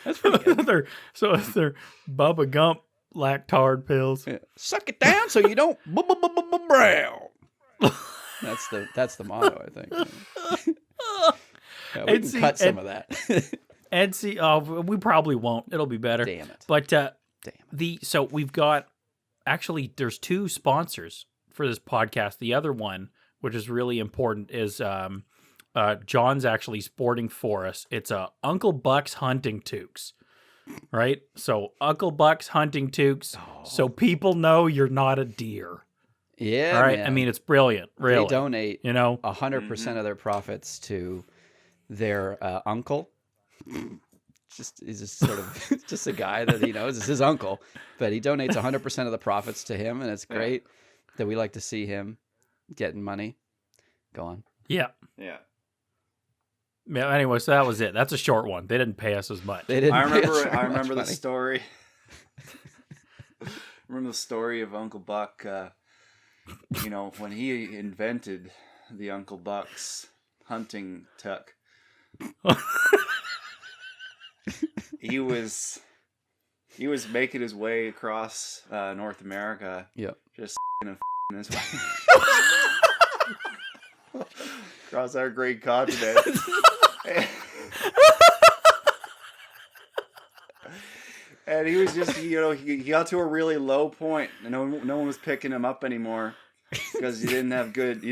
That's pretty good. So they're Bubba Gump lactard pills. Yeah. Suck it down so you don't brown. That's the motto, I think. Yeah, we can cut some of that. And see, we probably won't. It'll be better. Damn it. But Damn. So we've got actually there's two sponsors for this podcast. The other one, which is really important, is John's actually sporting for us. It's Uncle Buck's hunting toques, right? So Uncle Buck's hunting toques, so people know you're not a deer. Yeah. All right. Man. I mean, it's brilliant. Really, they donate 100% of their profits to their uncle. He's just sort of just a guy that he knows. It's his uncle, but he donates 100% of the profits to him, and it's great that we like to see him getting money. Go on. Yeah. Yeah. Yeah. Anyway, so that was it. That's a short one. They didn't pay us as much. They didn't. I pay us remember. very I remember much the money. story. Remember the story of Uncle Buck. When he invented the Uncle Buck's hunting tuck. He was making his way across North America. Yep. Just and his way across our great continent. And he was just, he got to a really low point, and no one was picking him up anymore because he didn't have good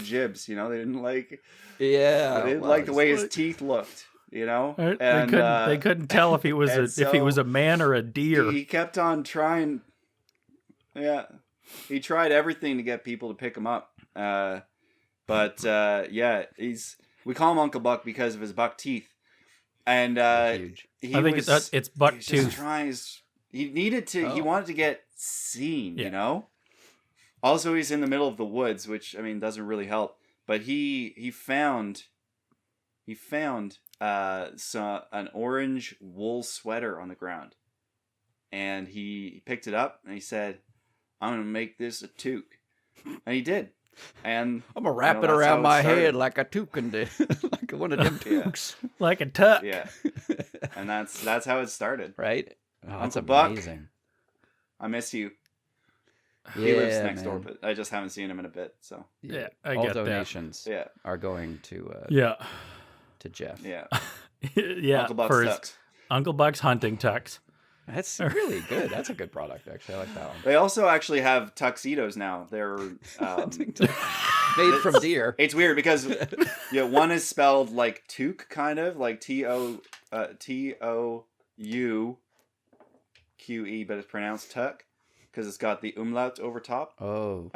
jibs. They didn't like. Yeah. They didn't like the way his teeth looked. Right? And they couldn't tell if he was if he was a man or a deer. He kept on trying. Yeah, he tried everything to get people to pick him up. But we call him Uncle Buck because of his buck teeth. And Huge. I think it's buck tooth. He needed to. He wanted to get seen. Also, he's in the middle of the woods, which doesn't really help. But he found an orange wool sweater on the ground, and he picked it up and he said, "I'm gonna make this a toque," and he did. And I'm gonna wrap it around my head like a toucan did, like one of them toques, like a tuck. Yeah, and that's how it started. Right? Oh, that's Uncle Buck, amazing. I miss you. Yeah, He lives next door, man. but I just haven't seen him in a bit. So Yeah, I all get that. donations yeah, are going to Jeff. yeah. Yeah, Uncle Buck's for his tucks. Uncle Buck's hunting tucks. That's really good. That's a good product, actually. I like that one. They also actually have tuxedos now. They're Made from deer. It's weird because one is spelled like toque, kind of like TOUQE, but it's pronounced tuck because it's got the umlaut over top. Oh.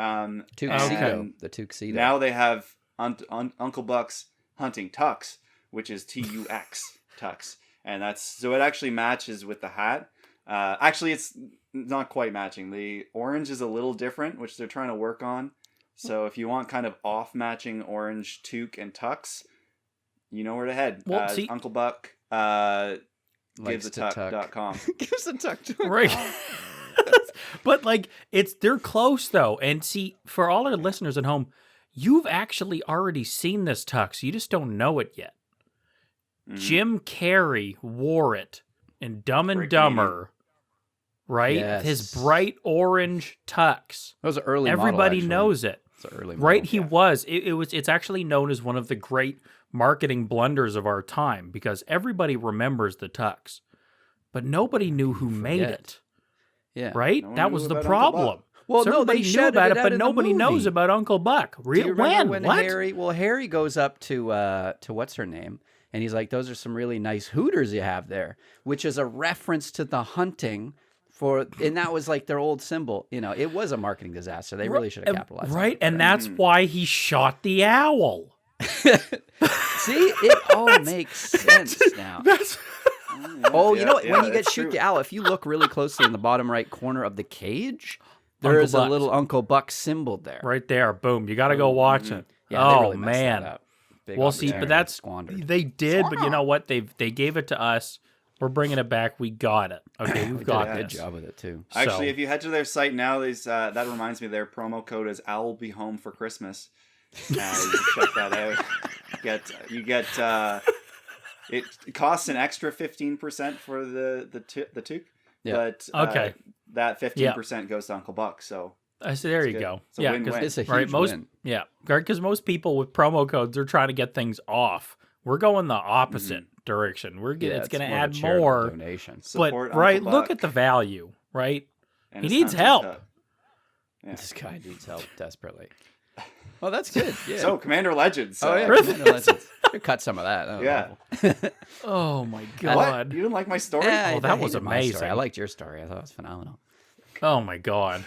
Tuxedo. The tuxedo. Now they have Uncle Buck's hunting tux, which is TUX tux, and so it actually matches with the hat. Actually, it's not quite matching. The orange is a little different, which they're trying to work on. So if you want kind of off-matching orange toque and tux, you know where to head. Well, see- Uncle Buck givesaTuck.com. GivesaTuck.com. Right. But like they're close though. And see, for all our listeners at home, you've actually already seen this tux. You just don't know it yet. Jim Carrey wore it in Dumb and Dumber, right? Yes. His bright orange tux. That was an early model, Everybody actually. knows it. It's an early Right, model. he was. It's actually known as one of the great marketing blunders of our time because everybody remembers the tux, but nobody knew who made it. Yeah. Right? No one That knew was the about Uncle problem. Buck. Well, So no, everybody they knew shouted about it it, out but in the nobody knows movie. about Uncle Buck. Do you remember when What? Harry goes up to what's her name, and he's like, "Those are some really nice hooters you have there," which is a reference to the hunting and that was like their old symbol. You know, it was a marketing disaster. They really should have capitalized. Right, on it. and that's why he shot the owl. See, it all makes sense now. Oh, you know what? When you get shoot the owl, if you look really closely in the bottom right corner of the cage, there Uncle is a Buck. little Uncle Buck symbol there. Right there, boom. You got to go watch it. Yeah, they oh really messed man. that up. Big Well, see, opportunity but that's squandered. they did, but you know what? They gave it to us. We're bringing it back. We got it. Okay, we've They got did a good this. job with it too. Actually, So- if you head to their site now, that reminds me, their promo code is "Owl will be home for Christmas." You can check that out. You get it costs an extra 15% for the toque, Yeah. but Okay. that 15% goes to Uncle Buck. So I said, there you good. go. It's a Yeah, win-win. 'cause- It's a huge right, most win. yeah, because most people with promo codes are trying to get things off. We're going the opposite direction. We're getting Yeah, it's going to more of a add charitable more. donation. But Support right, Uncle look Buck, at the value. Right, and he it's needs time to help. cut. Yeah. This guy needs help desperately. Well, that's good. Yeah. So Commander Legends. oh yeah, Really? Commander Legends. Should cut some of that. That was Yeah. awful. Oh my What? god. You didn't like my story? Yeah, Oh, that I was hated my story. amazing. I liked your story. I thought it was phenomenal. Oh my god.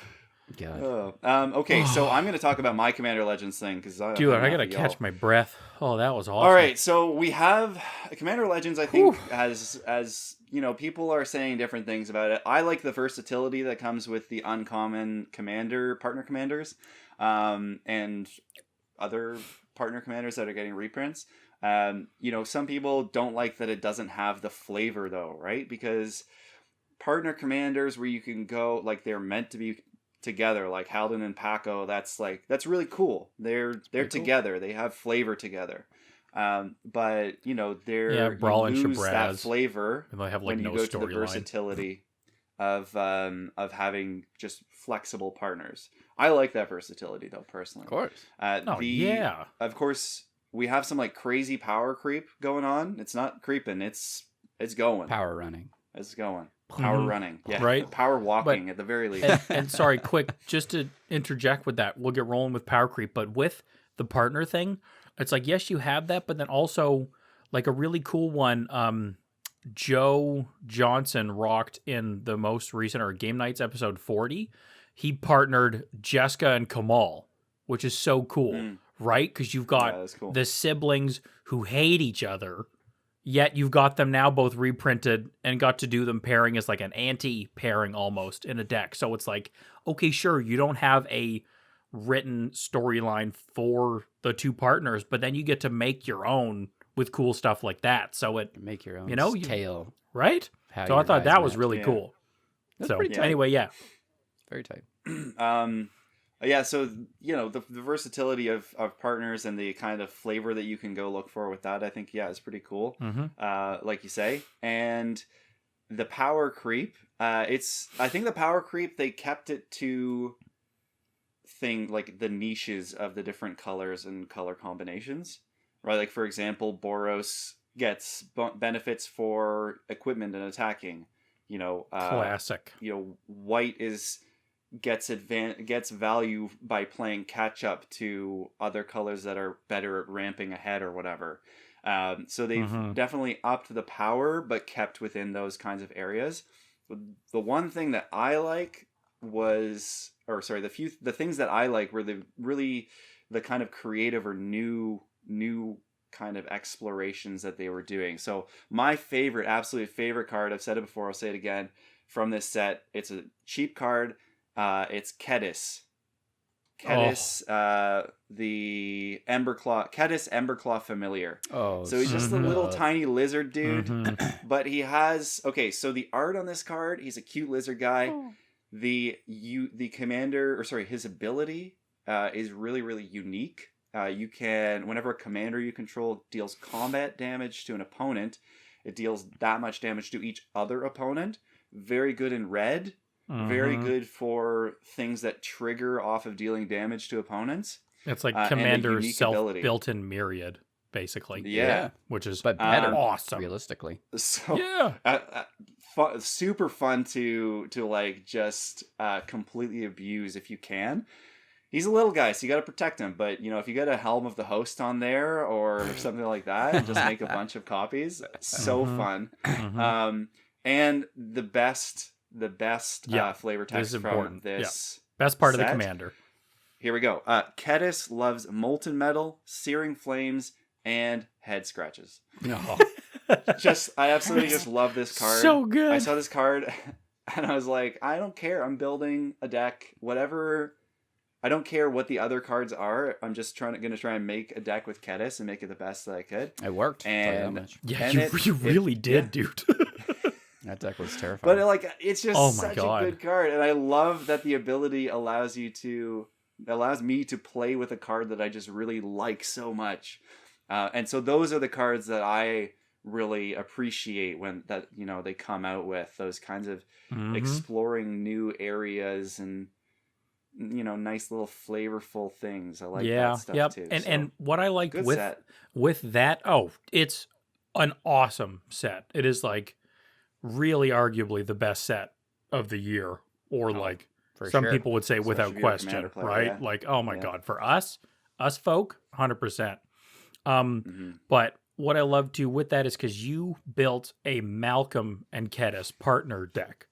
God. Okay, so I'm going to talk about my Commander Legends thing because Dude, I gotta catch my breath. Oh, that was awesome. All right, so we have Commander Legends. I think as you know, people are saying different things about it. I like the versatility that comes with the uncommon partner commanders, and other partner commanders that are getting reprints. You know, some people don't like that it doesn't have the flavor though, right? Because partner commanders where you can go like they're meant to be together, like Halden and Paco, that's really cool. They're together. They have flavor together. But you know, Brawl and you lose that Shabazz. flavor And they have like when no you go to the storyline. versatility of having just flexible partners. I like that versatility though, personally. Of course. Oh yeah. Of course, we have some like crazy power creep going on. It's not creeping. It's going. Power running. It's going. Power Mhm. running. Yeah. Right. Power walking at the very least. And sorry, quick, just to interject with that, we'll get rolling with power creep, but with the partner thing, it's like, yes, you have that, but then also like a really cool one, Joe Johnson rocked in the most recent or Game Nights episode 40. He partnered Jessica and Kamal, which is so cool, right? Because you've got that's cool. the siblings who hate each other, yet you've got them now both reprinted and got to do them pairing as like an anti-pairing almost in a deck. So it's like, okay, sure, you don't have a written storyline for the two partners, but then you get to make your own with cool stuff like that. So it, Make your own You know, tale. right? How So I your thought guys that was met. really Yeah. cool. That's So pretty tight. anyway, yeah. Very tight. Yeah, so you know, the versatility of partners and the kind of flavor that you can go look for with that, I think, is pretty cool. Like you say. And the power creep, I think the power creep, they kept it to like the niches of the different colors and color combinations, right? Like, for example, Boros gets benefits for equipment and attacking. You know, Classic. you know, white gets value by playing catch up to other colors that are better at ramping ahead or whatever. So they've definitely upped the power, but kept within those kinds of areas. The one thing that I like the things that I like were the kind of creative or new kind of explorations that they were doing. So my absolute favorite card, I've said it before, I'll say it again, from this set, it's a cheap card. It's Kedis. Kedis, the Kedis Emberclaw Familiar. Oh, So he's just a little tiny lizard dude, Mhm. but he has so the art on this card, he's a cute lizard guy. The commander, or sorry, his ability is really, really unique. You can, whenever a commander you control deals combat damage to an opponent, it deals that much damage to each other opponent. Very good in red. Very good for things that trigger off of dealing damage to opponents. It's like and a Commander's unique ability. self-built-in myriad, basically. Yeah. Which is but better, awesome. realistically. So Yeah. super fun to like just completely abuse if you can. He's a little guy, so you got to protect him. But if you got a Helm of the Host on there or something like that, and just make a bunch of copies, so fun. And the best flavor text is from important. this Best part of the set. Commander. Here we go. Kedis loves molten metal, searing flames, and head scratches. No. I absolutely just love this card. So good. I saw this card and I was like, I don't care. I'm building a deck, whatever. I don't care what the other cards are. I'm just going to try and make a deck with Kedis and make it the best that I could. It worked. I'll tell you that And much. Yeah, and you really did, dude. That deck was terrifying. But it's just Oh my such God. a good card, and I love that the ability allows me to play with a card that I just really like so much. And so those are the cards that I really appreciate when they come out with those kinds of exploring new areas and nice little flavorful things. I like that stuff too. And what I liked good with set. that, it's an awesome set. It is like really arguably the best set of the year, or like for some sure. people would say Especially without if you're a question, Commander player, right? yeah. Like, oh my Yeah. God, for us folk, 100%. But what I love too with that is because you built a Malcolm and Kedis partner deck.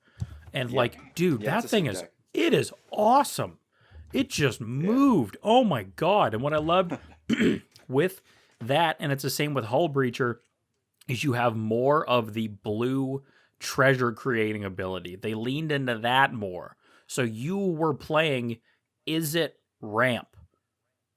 And like, dude, Yeah, that it's a thing sick is, deck. it is awesome. It just moved. Oh my God. And what I loved with that, and it's the same with Hull Breacher, is you have more of the blue treasure creating ability. They leaned into that more. So you were playing Is It Ramp.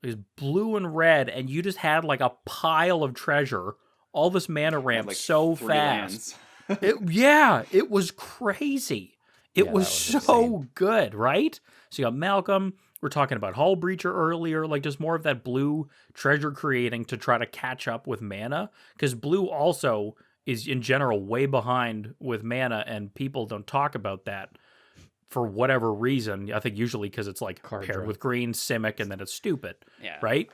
It was blue and red, and you just had like a pile of treasure. All this mana ramp Like so 3 fast. lands. It was crazy. It Yeah, was that was so insane. good, right? So you got Malcolm. We're talking about Hull Breacher earlier, like just more of that blue treasure creating to try to catch up with mana. Because blue also is in general way behind with mana, and people don't talk about that for whatever reason. I think usually because it's like Card paired draw. with green, Simic, and then it's stupid, Yeah. right?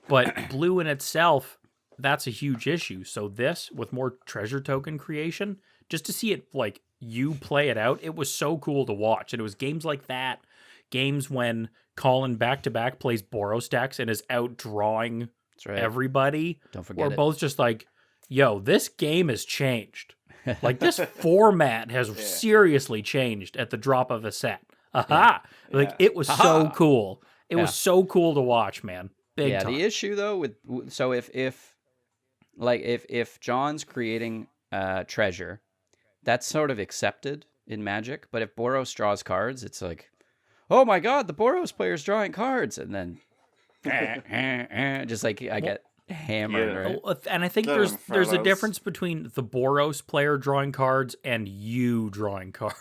But blue in itself, that's a huge issue. So this, with more treasure token creation, just to see it like you play it out, it was so cool to watch. And it was games like that, games when Colin back-to-back plays Boros decks and is out drawing That's right. everybody. Don't forget We're it. both just like, yo, this game has changed. Like this format has seriously changed at the drop of a set. Aha! Like it was so cool. It was so cool to watch, man. Big time. The issue though so if John's creating treasure, that's sort of accepted in Magic. But if Boros draws cards, it's like, oh my God, the Boros player's drawing cards, and then just like I get hammered. Yeah. Right? And I think That there's one a follows. difference between the Boros player drawing cards and you drawing cards.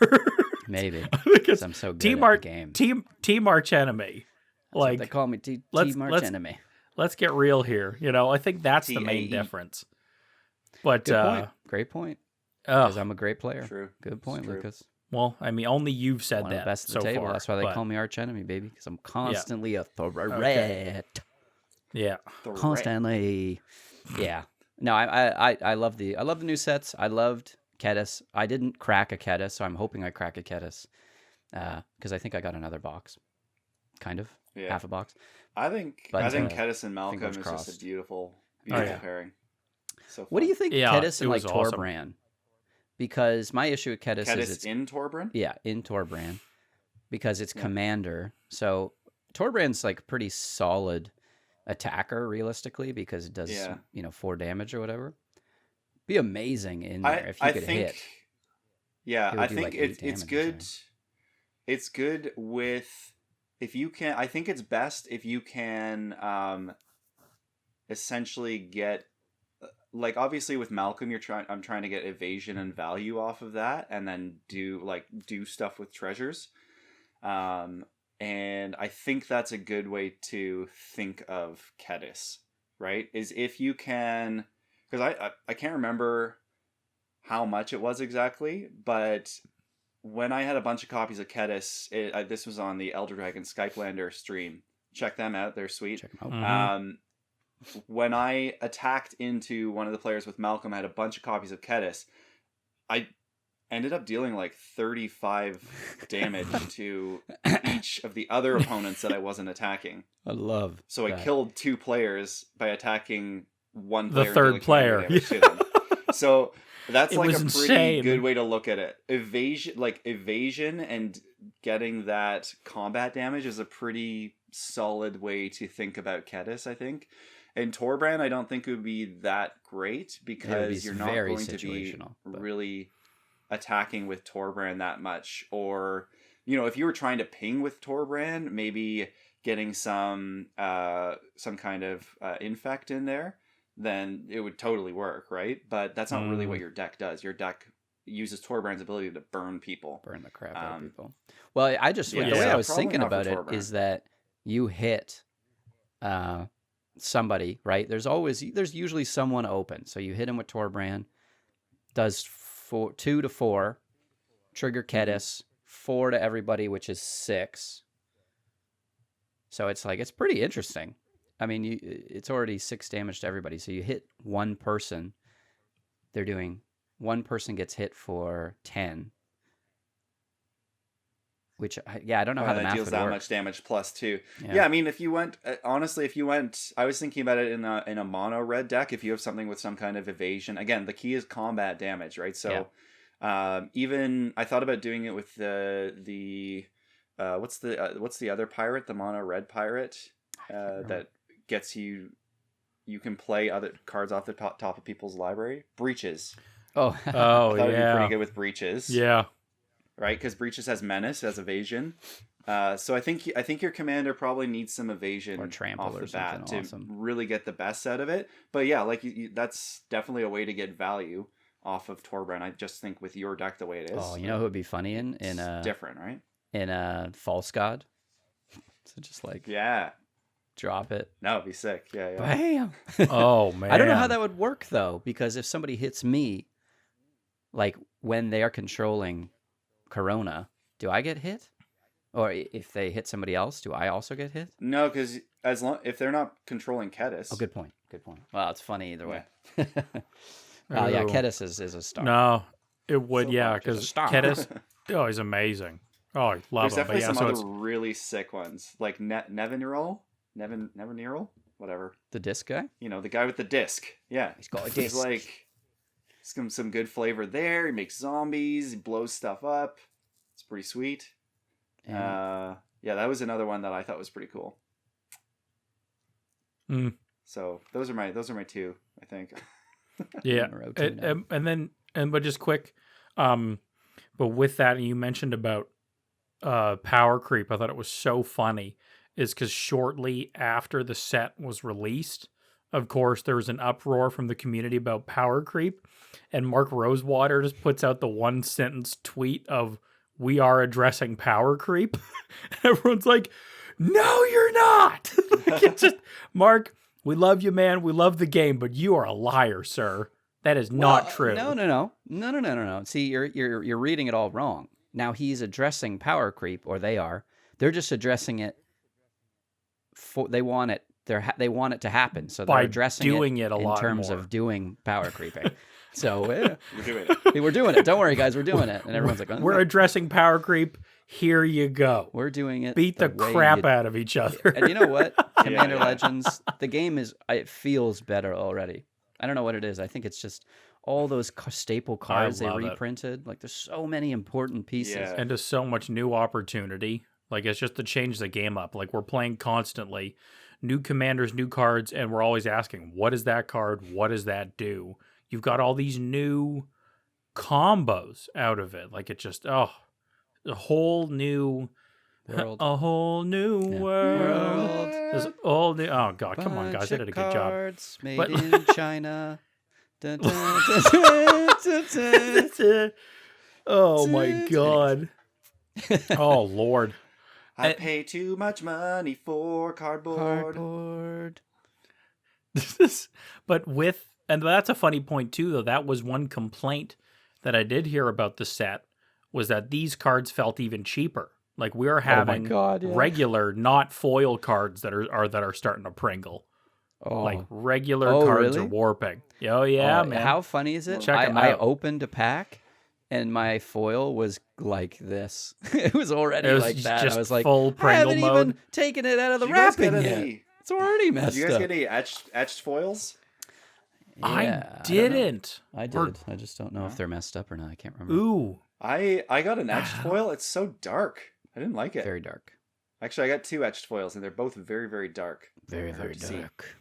Maybe Because because I'm so good Team at the game. Team Arch Enemy. They Like, call me Team let's- Arch let's- Enemy. let's get real here. I think that's the main TAE. difference. But Good point. Great point. Because I'm a great player. True. Good point, True. Lucas. well, I mean, only you've said One of that the best at so the table. far. That's why they but- call me Arch Enemy, baby. Because I'm constantly a threat. Yeah. Constantly. Yeah. No, I love the new sets. I loved Kedis. I didn't crack a Kedis, so I'm hoping I crack a Kedis. Because I think I got another box. Kind of. Yeah. Half a box. I think But, Kedis and Malcolm fingers is just crossed. a beautiful yeah. pairing. So What do fun. you think Yeah, Kedis it and like was awesome. Torbran? Because my issue with Kedis is Kedis it's in Torbran? yeah, in Torbran. Because it's commander. So Torbran's like pretty solid attacker realistically because it does 4 damage or whatever. Be amazing in there if you could hit. Yeah, It would I do, think like, 8 it's damage or good. It's good with if you can, I think it's best if you can essentially get, like, obviously with Malcolm, I'm trying to get evasion and value off of that, and then do stuff with treasures. And I think that's a good way to think of Kedis, right? Is if you can, because I can't remember how much it was exactly, but when I had a bunch of copies of Kedis, this was on the Elder Dragon Skypelander stream. Check them out; they're sweet. Check them out. When I attacked into one of the players with Malcolm, I had a bunch of copies of Kedis. I ended up dealing like 35 damage to each of the other opponents that I wasn't attacking. I love. So I killed 2 players by attacking one The player. third player. To them. So that's It like was a pretty insane. good way to look at it. Evasion and getting that combat damage is a pretty solid way to think about Kedis, I think. And Torbrand, I don't think it would be that great because you're not going to be really attacking with Torbrand that much. Or, if you were trying to ping with Torbrand, maybe getting some kind of infect in there, then it would totally work, right? But that's not really what your deck does. Your deck uses Torbrand's ability to burn people. Burn the crap out of people. Well, the way I was thinking about it is that you hit somebody, right? There's usually someone open. So you hit him with Torbrand, does 2 to 4, trigger Kedis, 4 to everybody, which is 6. So it's pretty interesting. I mean, it's already 6 damage to everybody. So you hit one person, one person gets hit for 10. Which, I don't know how the math deals would that work. much damage plus 2. Yeah, I mean, if you went, honestly, I was thinking about it in a mono red deck. If you have something with some kind of evasion, again, the key is combat damage, right? So, even I thought about doing it with the what's the other pirate, the mono red pirate, that gets you can play other cards off the top of people's library. Breaches. Oh, I thought it'd be pretty good with Breaches. Yeah. Right, because Breaches has menace, has evasion. So I think your commander probably needs some evasion or trample off the or bat to awesome. really get the best out of it. But yeah, that's definitely a way to get value off of Torbrand. I just think with your deck the way it is. Oh, you know who would be funny in different, right? In False God. So just drop it. No, it'd be sick. Yeah. Bam. Oh man. I don't know how that would work though, because if somebody hits me, like when they are controlling Corona, do I get hit? Or if they hit somebody else, do I also get hit? No, because if they're not controlling Kedis. Oh, good point. Well, it's funny either way. Yeah. Kedis is a star. No, it would, because star. Kedis, he's amazing. Oh, I love There's him. definitely some so other really sick ones, like Nevinirol, whatever. The disc guy? The guy with the disc. Yeah. He's got a He's disc. like some good flavor there. He makes zombies. He blows stuff up. It's pretty sweet. Yeah, that was another one that I thought was pretty cool. So those are my 2, I think. Yeah, but just quick, but with that, you mentioned about power creep. I thought it was so funny, is because shortly after the set was released, of course, there was an uproar from the community about power creep, and Mark Rosewater just puts out the 1-sentence tweet of "We are addressing power creep." And everyone's like, "No, you're not." It's just, Mark, we love you, man. We love the game, but you are a liar, sir. That is not true. No. See, you're reading it all wrong. Now he's addressing power creep, or they are. They're just addressing it. They want it. They want it to happen, so they're addressing it a lot in terms more. of doing power creeping. So We're doing it. we're doing it. Don't worry, guys. We're doing it. And everyone's like, "We're addressing power creep. Here you go. We're doing it. Beat the crap out of each other." And you know what? Commander Legends, the game it feels better already. I don't know what it is. I think it's just all those staple cards they reprinted. Like, there's so many important pieces. Yeah. And there's so much new opportunity. Like, it's just to change the game up. Like, we're playing constantly. New commanders, new cards, and we're always asking, what is that card? What does that do? You've got all these new combos out of it. Like, it's just, a whole new World. A whole new world. This all new. Oh God, come on, guys, I did a good job. Cards made But- in China. Dun, dun, dun, dun, dun, dun. Oh my God. Oh Lord. I pay too much money for cardboard. But with, and that's a funny point too, though. That was one complaint that I did hear about the set, was that these cards felt even cheaper. Like we're having God, yeah. regular, not foil cards that are starting to pringle. Oh. Like regular Oh, cards really? are warping. Oh yeah, Oh, man. How funny is it? Check 'em I out. opened a pack and my foil was like this. It was already It was like that. just I was like, full I haven't Pringle mode. even taken it out of the Did you guys wrapping get yet. any? It's already Did messed you guys up. get any etched foils? Yeah, I I don't know. didn't. I Or- did. I just don't know if they're messed up or not. I can't remember. Ooh. I got an etched foil. It's so dark. I didn't like it. Very dark. Actually, I got 2 etched foils, and they're both very, very dark. Very, Hard very to see. dark.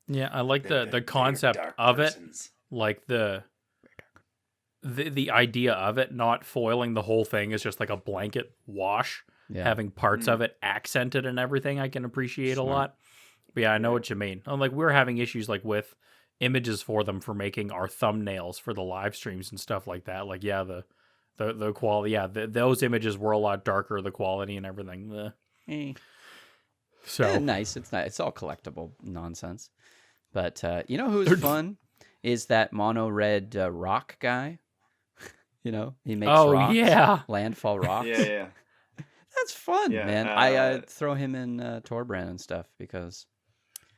Yeah, I like They're the concept dark of it. persons. Like the idea of it not foiling the whole thing is just like a blanket wash, Yeah. having parts of it accented and everything. I can appreciate a Smart. lot. But yeah, I know what you mean. And like we're having issues like with images for them for making our thumbnails for the live streams and stuff like that. Like yeah, the quality, yeah, those images were a lot darker, the quality and everything. So Nice. It's nice. It's all collectible nonsense. But you know who's fun is that mono red rock guy. You know, he makes rocks. yeah. Landfall rocks. Yeah. That's fun, Yeah, man. I throw him in Torbrand and stuff because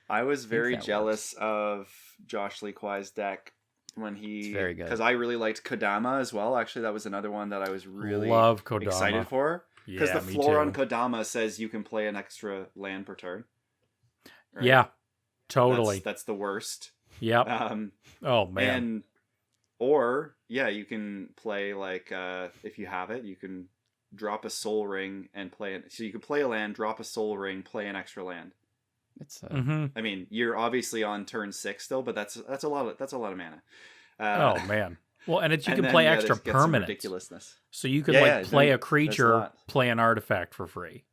I was very that jealous of Josh Lee Kwai's deck when he. It's very good. Because I really liked Kodama as well. Actually, that was another one that I was really Love Kodama. excited for. Because Yeah, the me floor too. on Kodama says you can play an extra land per turn. Right? Yeah, totally. That's the worst. Yep. Oh man. Or you can play like if you have it, you can drop a soul ring and play it. So you can play a land, drop a soul ring, play an extra land. it's Mm-hmm. I mean, you're obviously on turn 6 still, but that's a lot of mana. Oh man. Well, and it's you and can then, play yeah, extra there's- get some permanents. ridiculousness. So you could Yeah, like yeah, play there's a a creature, lot. play an artifact for free.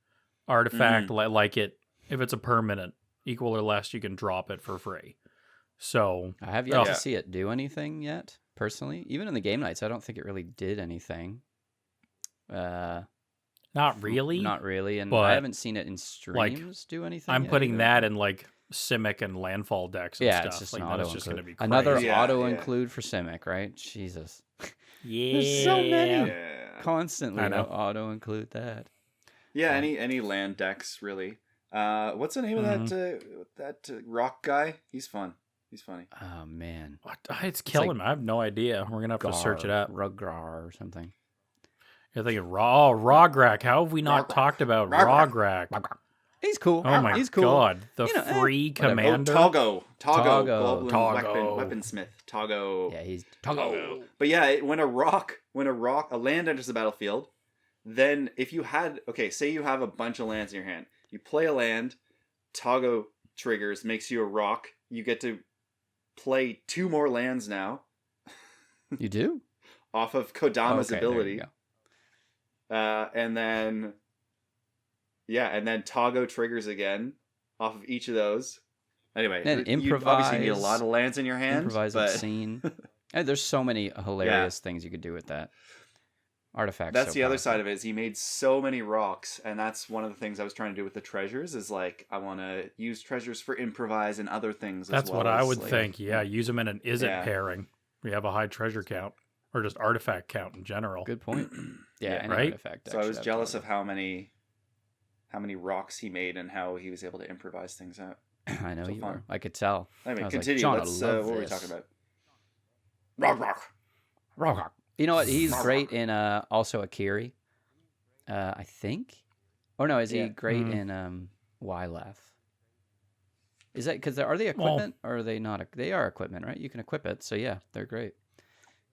Artifact like it if it's a permanent equal or less, you can drop it for free. So I have yet Yeah. to see it do anything yet. Personally, even in the game nights, I don't think it really did anything. not really. Not really, and but, I haven't seen it in streams do anything. I'm yet putting either. that in like Simic and Landfall decks and Yeah, stuff. it's just like an that auto is just include. going to be crazy. Another Yeah, auto yeah. include for Simic, right? Jesus, Yeah. There's so many. Yeah. constantly I know. auto include that. Yeah, any land decks really. What's the name of that rock guy? He's fun. He's funny. Oh man, What? It's killing me. I have no idea. We're gonna have to search it up. Rugrar or something. You're thinking Rograk. How have we not Rograk. talked about Rograk. Rograk? He's cool. Oh my He's cool. god, the You know, free whatever. commander. Togo, Togo. Goblin Togo. Weaponsmith, Togo. Yeah, he's Togo. But yeah, when a land enters the battlefield, then if you had, say you have a bunch of lands in your hand, you play a land, Togo triggers, makes you a rock, you get to play 2 more lands now You do? off of Kodama's Okay, there you ability. go. And then Togo triggers again off of each of those. Anyway, And you obviously need a improvise- lot of lands in your hand. Improvise but obscene. And there's so many hilarious things you could do with that. Artifacts. that's so the other powerful. side of it. Is he made so many rocks, and that's one of the things I was trying to do with the treasures. Is like I want to use treasures for improvise and other things. That's as well what I as, would like- think. Yeah, use them in an isn't Yeah. pairing. We have a high treasure count or just artifact count in general. Good point. Yeah, Yeah. any Right? artifact. So I was actually, jealous of absolutely. how many rocks he made and how he was able to improvise things out. I know so you fun. were. I could tell. I mean, was continue. Like, John, Let's, I love what were we this. talking about? Rock. You know what? He's great in also Akiri. I think. Or no, is he Yeah. great in Wyleth? Is that because are they equipment or are they not? They are equipment, right? You can equip it, so yeah, they're great.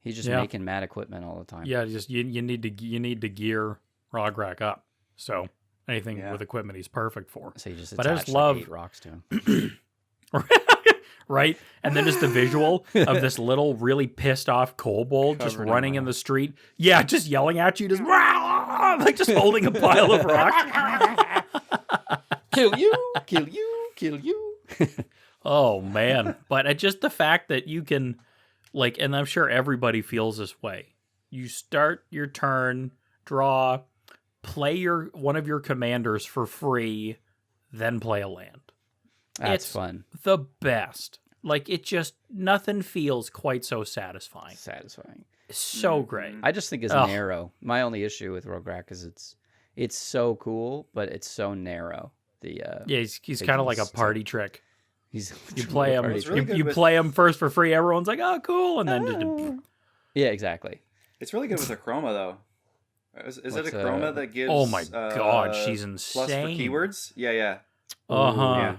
He's just Yeah. making mad equipment all the time. Yeah, just you need to gear Rograk up. So anything Yeah. with equipment, he's perfect for. So you just But I attach just like love- 8 rocks to him. Right? And then just the visual of this little really pissed off kobold just Covered in running in rocks. the street. Yeah, just yelling at you, just I'm like just holding a pile of rocks. Kill you, kill you, kill you. Oh man, but just the fact that you can, like, and I'm sure everybody feels this way. You start your turn, draw, play one of your commanders for free, then play a land. That's it's fun. The best. Like, it just, nothing feels quite so satisfying. Satisfying. It's so great. I just think it's narrow. My only issue with Rogue Rack is it's so cool, but it's so narrow. Yeah, he's kind of like a party trick. You play him. Really you play him first for free. Everyone's like, "Oh, cool," and then just. Yeah, exactly. It's really good with a chroma though. Is it a chroma that gives? Oh my god, she's insane. Plus for keywords. Yeah. Yeah.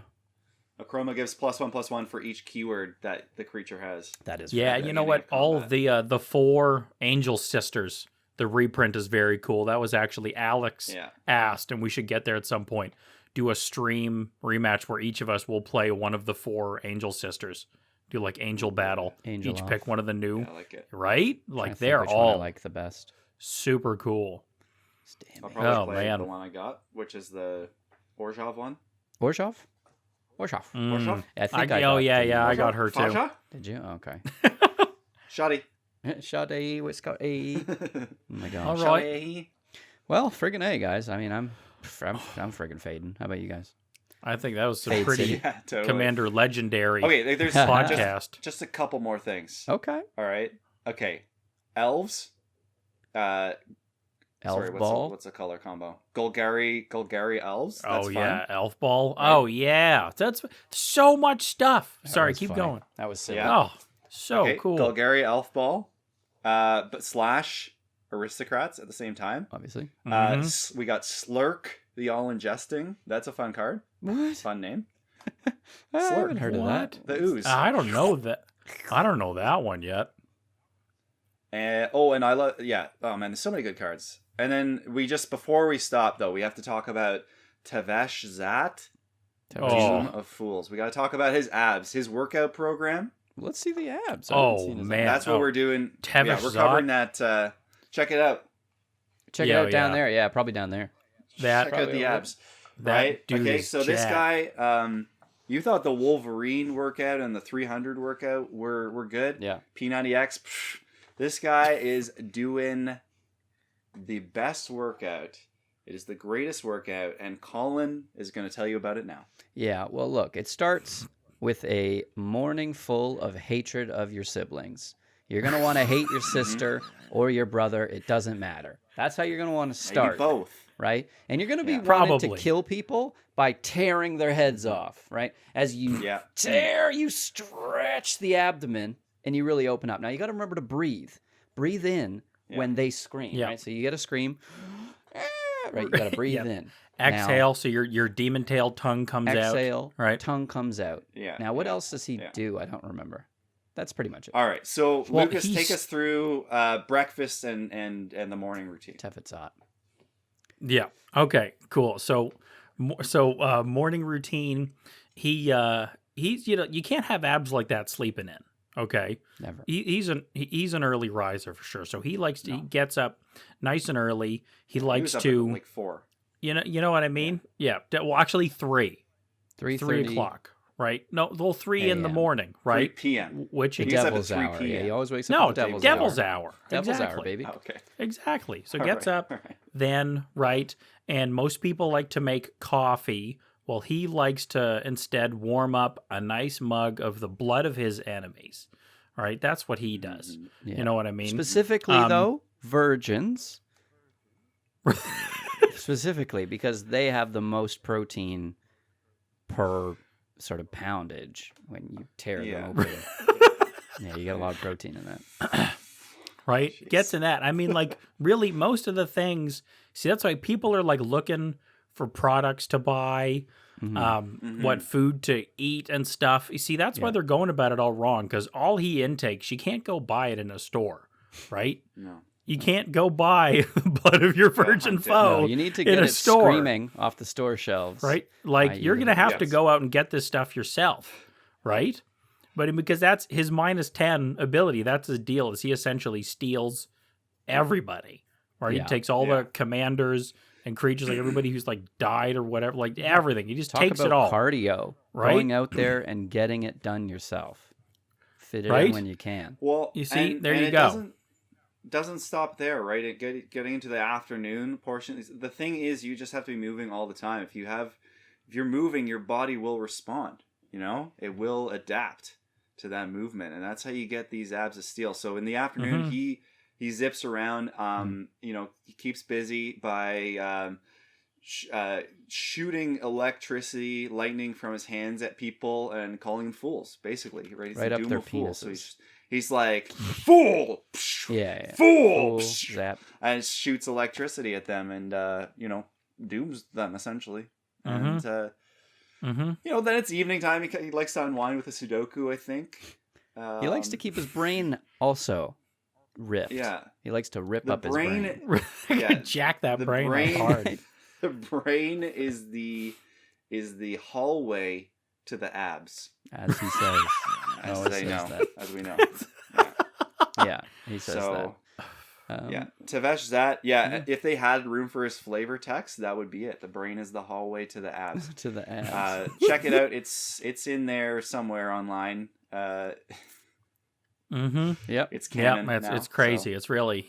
A chroma gives +1/+1 for each keyword that the creature has. That is. Yeah, you know what? All of the 4 Angel Sisters. The reprint is very cool. That was actually Alex asked, and we should get there at some point. Do a stream rematch where each of us will play one of the 4 Angel Sisters. Do like Angel Battle. Each pick one of the new. Yeah, I like it. Right? Like I they're think which one all I like the best. super cool. I'll probably play man. the one I got, which is the Orzhov one. Orzhov? Orzhov? I think I oh got yeah, the- yeah, I got her too. Fasha? Did you? Okay. Shoddy. Sade, what's got a? Oh my god. All right. Shoddy. Well, friggin' A, guys. I mean, I'm friggin' fading. How about you guys? I think that was some Fade pretty City. Yeah, totally. Commander legendary Okay, there's podcast. just a couple more things. Okay. All right. Okay. Elves. Elf Sorry, ball. what's the color combo? Golgari elves. That's Oh fun. yeah, Elf Ball. Right. Oh yeah, that's so much stuff. Sorry, was keep funny. going. That was silly. Yeah. Oh, so Okay, cool. Golgari elf ball. But slash aristocrats at the same time. Obviously. Mhm. We got Slurk, the all ingesting. That's a fun card. What? Fun name. I haven't Slurk. heard of that. The ooze. I don't know that. I don't know that one yet. And I love, oh man, there's so many good cards. And then before we stop though, we have to talk about Tevesh Szat, Oh. Doom of Fools. We got to talk about his abs, his workout program. Let's see the abs. I Oh, haven't seen his man. abs. That's what we're doing. Tevesh We're Szat. covering that. Check it out. Check Yeah, it out down yeah. there. Yeah, probably down there. That Check out the abs. that Right? dude Okay, is so this jacked. guy, you thought the Wolverine workout and the 300 workout were good. Yeah. P90X. Psh, this guy is doing the best workout. It is the greatest workout, and Colin is going to tell you about it now. Yeah, well, look, it starts with a morning full of hatred of your siblings. You're going to want to hate your sister or your brother. It doesn't matter. That's how you're going to want to start. Maybe both. Right? And you're going to be Yeah. wanting to Probably. kill people by tearing their heads off, right? As you Yeah. tear, you stretch the abdomen and you really open up. Now, you got to remember to breathe. Breathe in when they scream, Yeah. right? So you got to scream, right? You got to breathe Yep. in. Exhale, so your demon tail tongue comes Exhale, out. Right. tongue comes out. Yeah. Now, what yeah. else does he yeah. do? I don't remember. That's pretty much it. All right. So, Well, Lucas, take us through breakfast and the morning routine. Tevesh Szat. Yeah. Okay. Cool. So morning routine. He's you can't have abs like that sleeping in. Okay. Never. He's an early riser for sure. So he gets up nice and early. He likes was up to at like 4. you know what I mean? Yeah. Well, actually 3 3:30. o'clock. Right? No, well 3 in the AM. morning. 3 Right? p.m. Which The He gets up at devil's 3 hour. Yeah, p.m. he always wakes no, up at the devil's hour. hour. Devil's exactly. hour, baby. Okay. Exactly. So All gets right, up, all right. then, right, and most people like to make coffee. Well, he likes to instead warm up a nice mug of the blood of his enemies. Right? That's what he does. Yeah. You know what I mean? Specifically, though, virgins. Specifically, because they have the most protein per sort of poundage when you tear Yeah. them open. Yeah, you get a lot of protein in that. Right? Gets in that. I mean, like, really, most of the things. See, that's why people are like looking for products to buy, what food to eat and stuff. You see, that's why they're going about it all wrong. Because all he intakes, you can't go buy it in a store, right? No. You can't go buy the blood of your virgin hunt it. foe No, you need to in get a it store, screaming off the store shelves. right? Like i.e. you're gonna have to Yes. go out and get this stuff yourself, right? But because that's his -10 ability, that's his deal. Is he essentially steals everybody, right? Yeah. He takes all Yeah. the commanders and creatures, like everybody who's like died or whatever, like everything. He just Talk takes about it all. cardio. Right? Going out there and getting it done yourself. Fit it Right? in when you can. Well, You see, and, there and you it go. doesn't stop there, right? Getting into the afternoon portion. The thing is, you just have to be moving all the time. If you're moving, your body will respond. You know, it will adapt to that movement, and that's how you get these abs of steel. So in the afternoon, Mhm. he zips around. You know, he keeps busy by shooting electricity, lightning from his hands at people and calling them fools. Basically, right? He's Right a up doom their of fools. So penises. he's like fool, Yeah. fool, Full zap. and shoots electricity at them, and you know, dooms them essentially. And Mm-hmm. you know, then it's evening time. He likes to unwind with a Sudoku, I think. He likes to keep his brain also ripped. Yeah. He likes to rip The up his brain. Yeah, Jack that the brain, brain- up hard. the brain is the hallway to the abs, As he says. as Always they says know, that. as we know. Yeah, he says So, that. Um, yeah, Tevesh Szat. Yeah, if they had room for his flavor text, that would be it. The brain is the hallway to the abs. To the abs. Check it out. It's in there somewhere online. Mm-hmm. Yep. It's Yeah, canon. now, it's crazy. so- It's really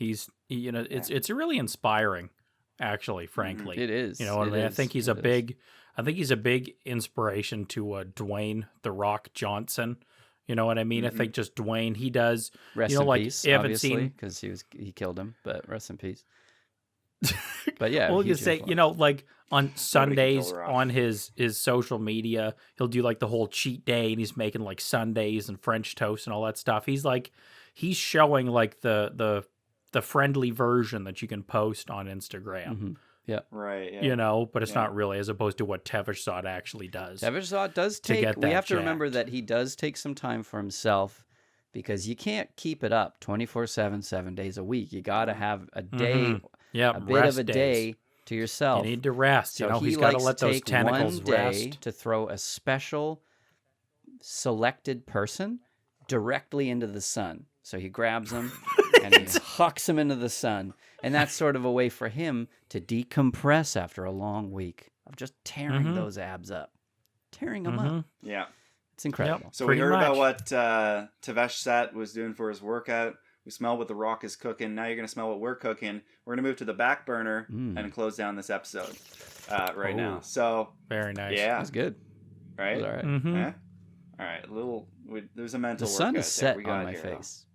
it's really inspiring, actually. Frankly, It is. You know what I It mean? I is. think he's It a is. big, I think he's a big inspiration to Dwayne the Rock Johnson. You know what I mean? I think just Dwayne, he does. Rest you know, in like, peace, you haven't obviously, seen- because he killed him, but rest in peace. But yeah, Well, you huge say, you influence. know, like on Nobody can Sundays kill The Rock. on his social media, he'll do like the whole cheat day, and he's making like Sundays and French toast and all that stuff. He's showing like the friendly version that you can post on Instagram. Mhm. Yeah. Right. Yeah. You know, but it's Yeah. not really, as opposed to what Tevesh Szat actually does. Tevesh Szat does to take. get We that have to remember jacked. that he does take some time for himself, because you can't keep it up 24/7, 7 days a week. You got to have a day, Yeah, a bit of a day to yourself. You need to rest. So You know, he he's got to likes let to those take tentacles one day rest. to throw a special selected person directly into the sun. So he grabs him and he hucks him into the sun. And that's sort of a way for him to decompress after a long week of just tearing those abs up. Tearing them up. Yeah. It's incredible. So Pretty we heard about much. what Tevesh Szat was doing for his workout. We smell what The Rock is cooking. Now you're going to smell what we're cooking. We're going to move to the back burner and close down this episode right now. So, Very nice. yeah. That's good. Right? That's all right. Mm-hmm. Yeah? All right. There's a mental The sun workout is there set we on got my here, though. face,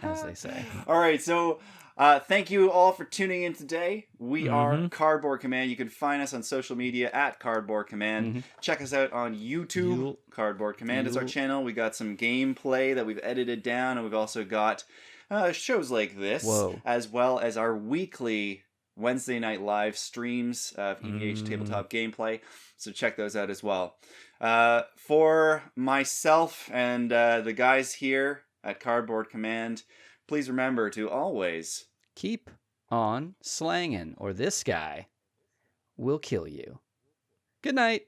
as they say. All right, so thank you all for tuning in today. We are Cardboard Command. You can find us on social media at Cardboard Command. Check us out on YouTube. Cardboard Command is our channel. We got some gameplay that we've edited down, and we've also got shows like this, as well as our weekly Wednesday night live streams of EDH tabletop gameplay. So check those out as well. For myself and the guys here at Cardboard Command, please remember to always Keep on slanging, or this guy will kill you. Good night.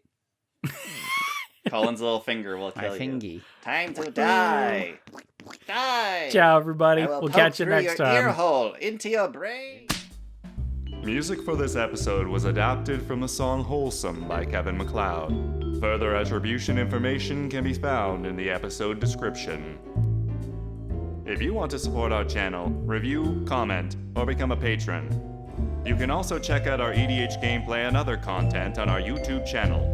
Colin's little finger will My kill you. fingy. Time to die. Die. Ciao, everybody. I will We'll poke catch you through next your time. ear hole into your brain. Music for this episode was adapted from the song Wholesome by Kevin MacLeod. Further attribution information can be found in the episode description. If you want to support our channel, review, comment, or become a patron, you can also check out our EDH gameplay and other content on our YouTube channel.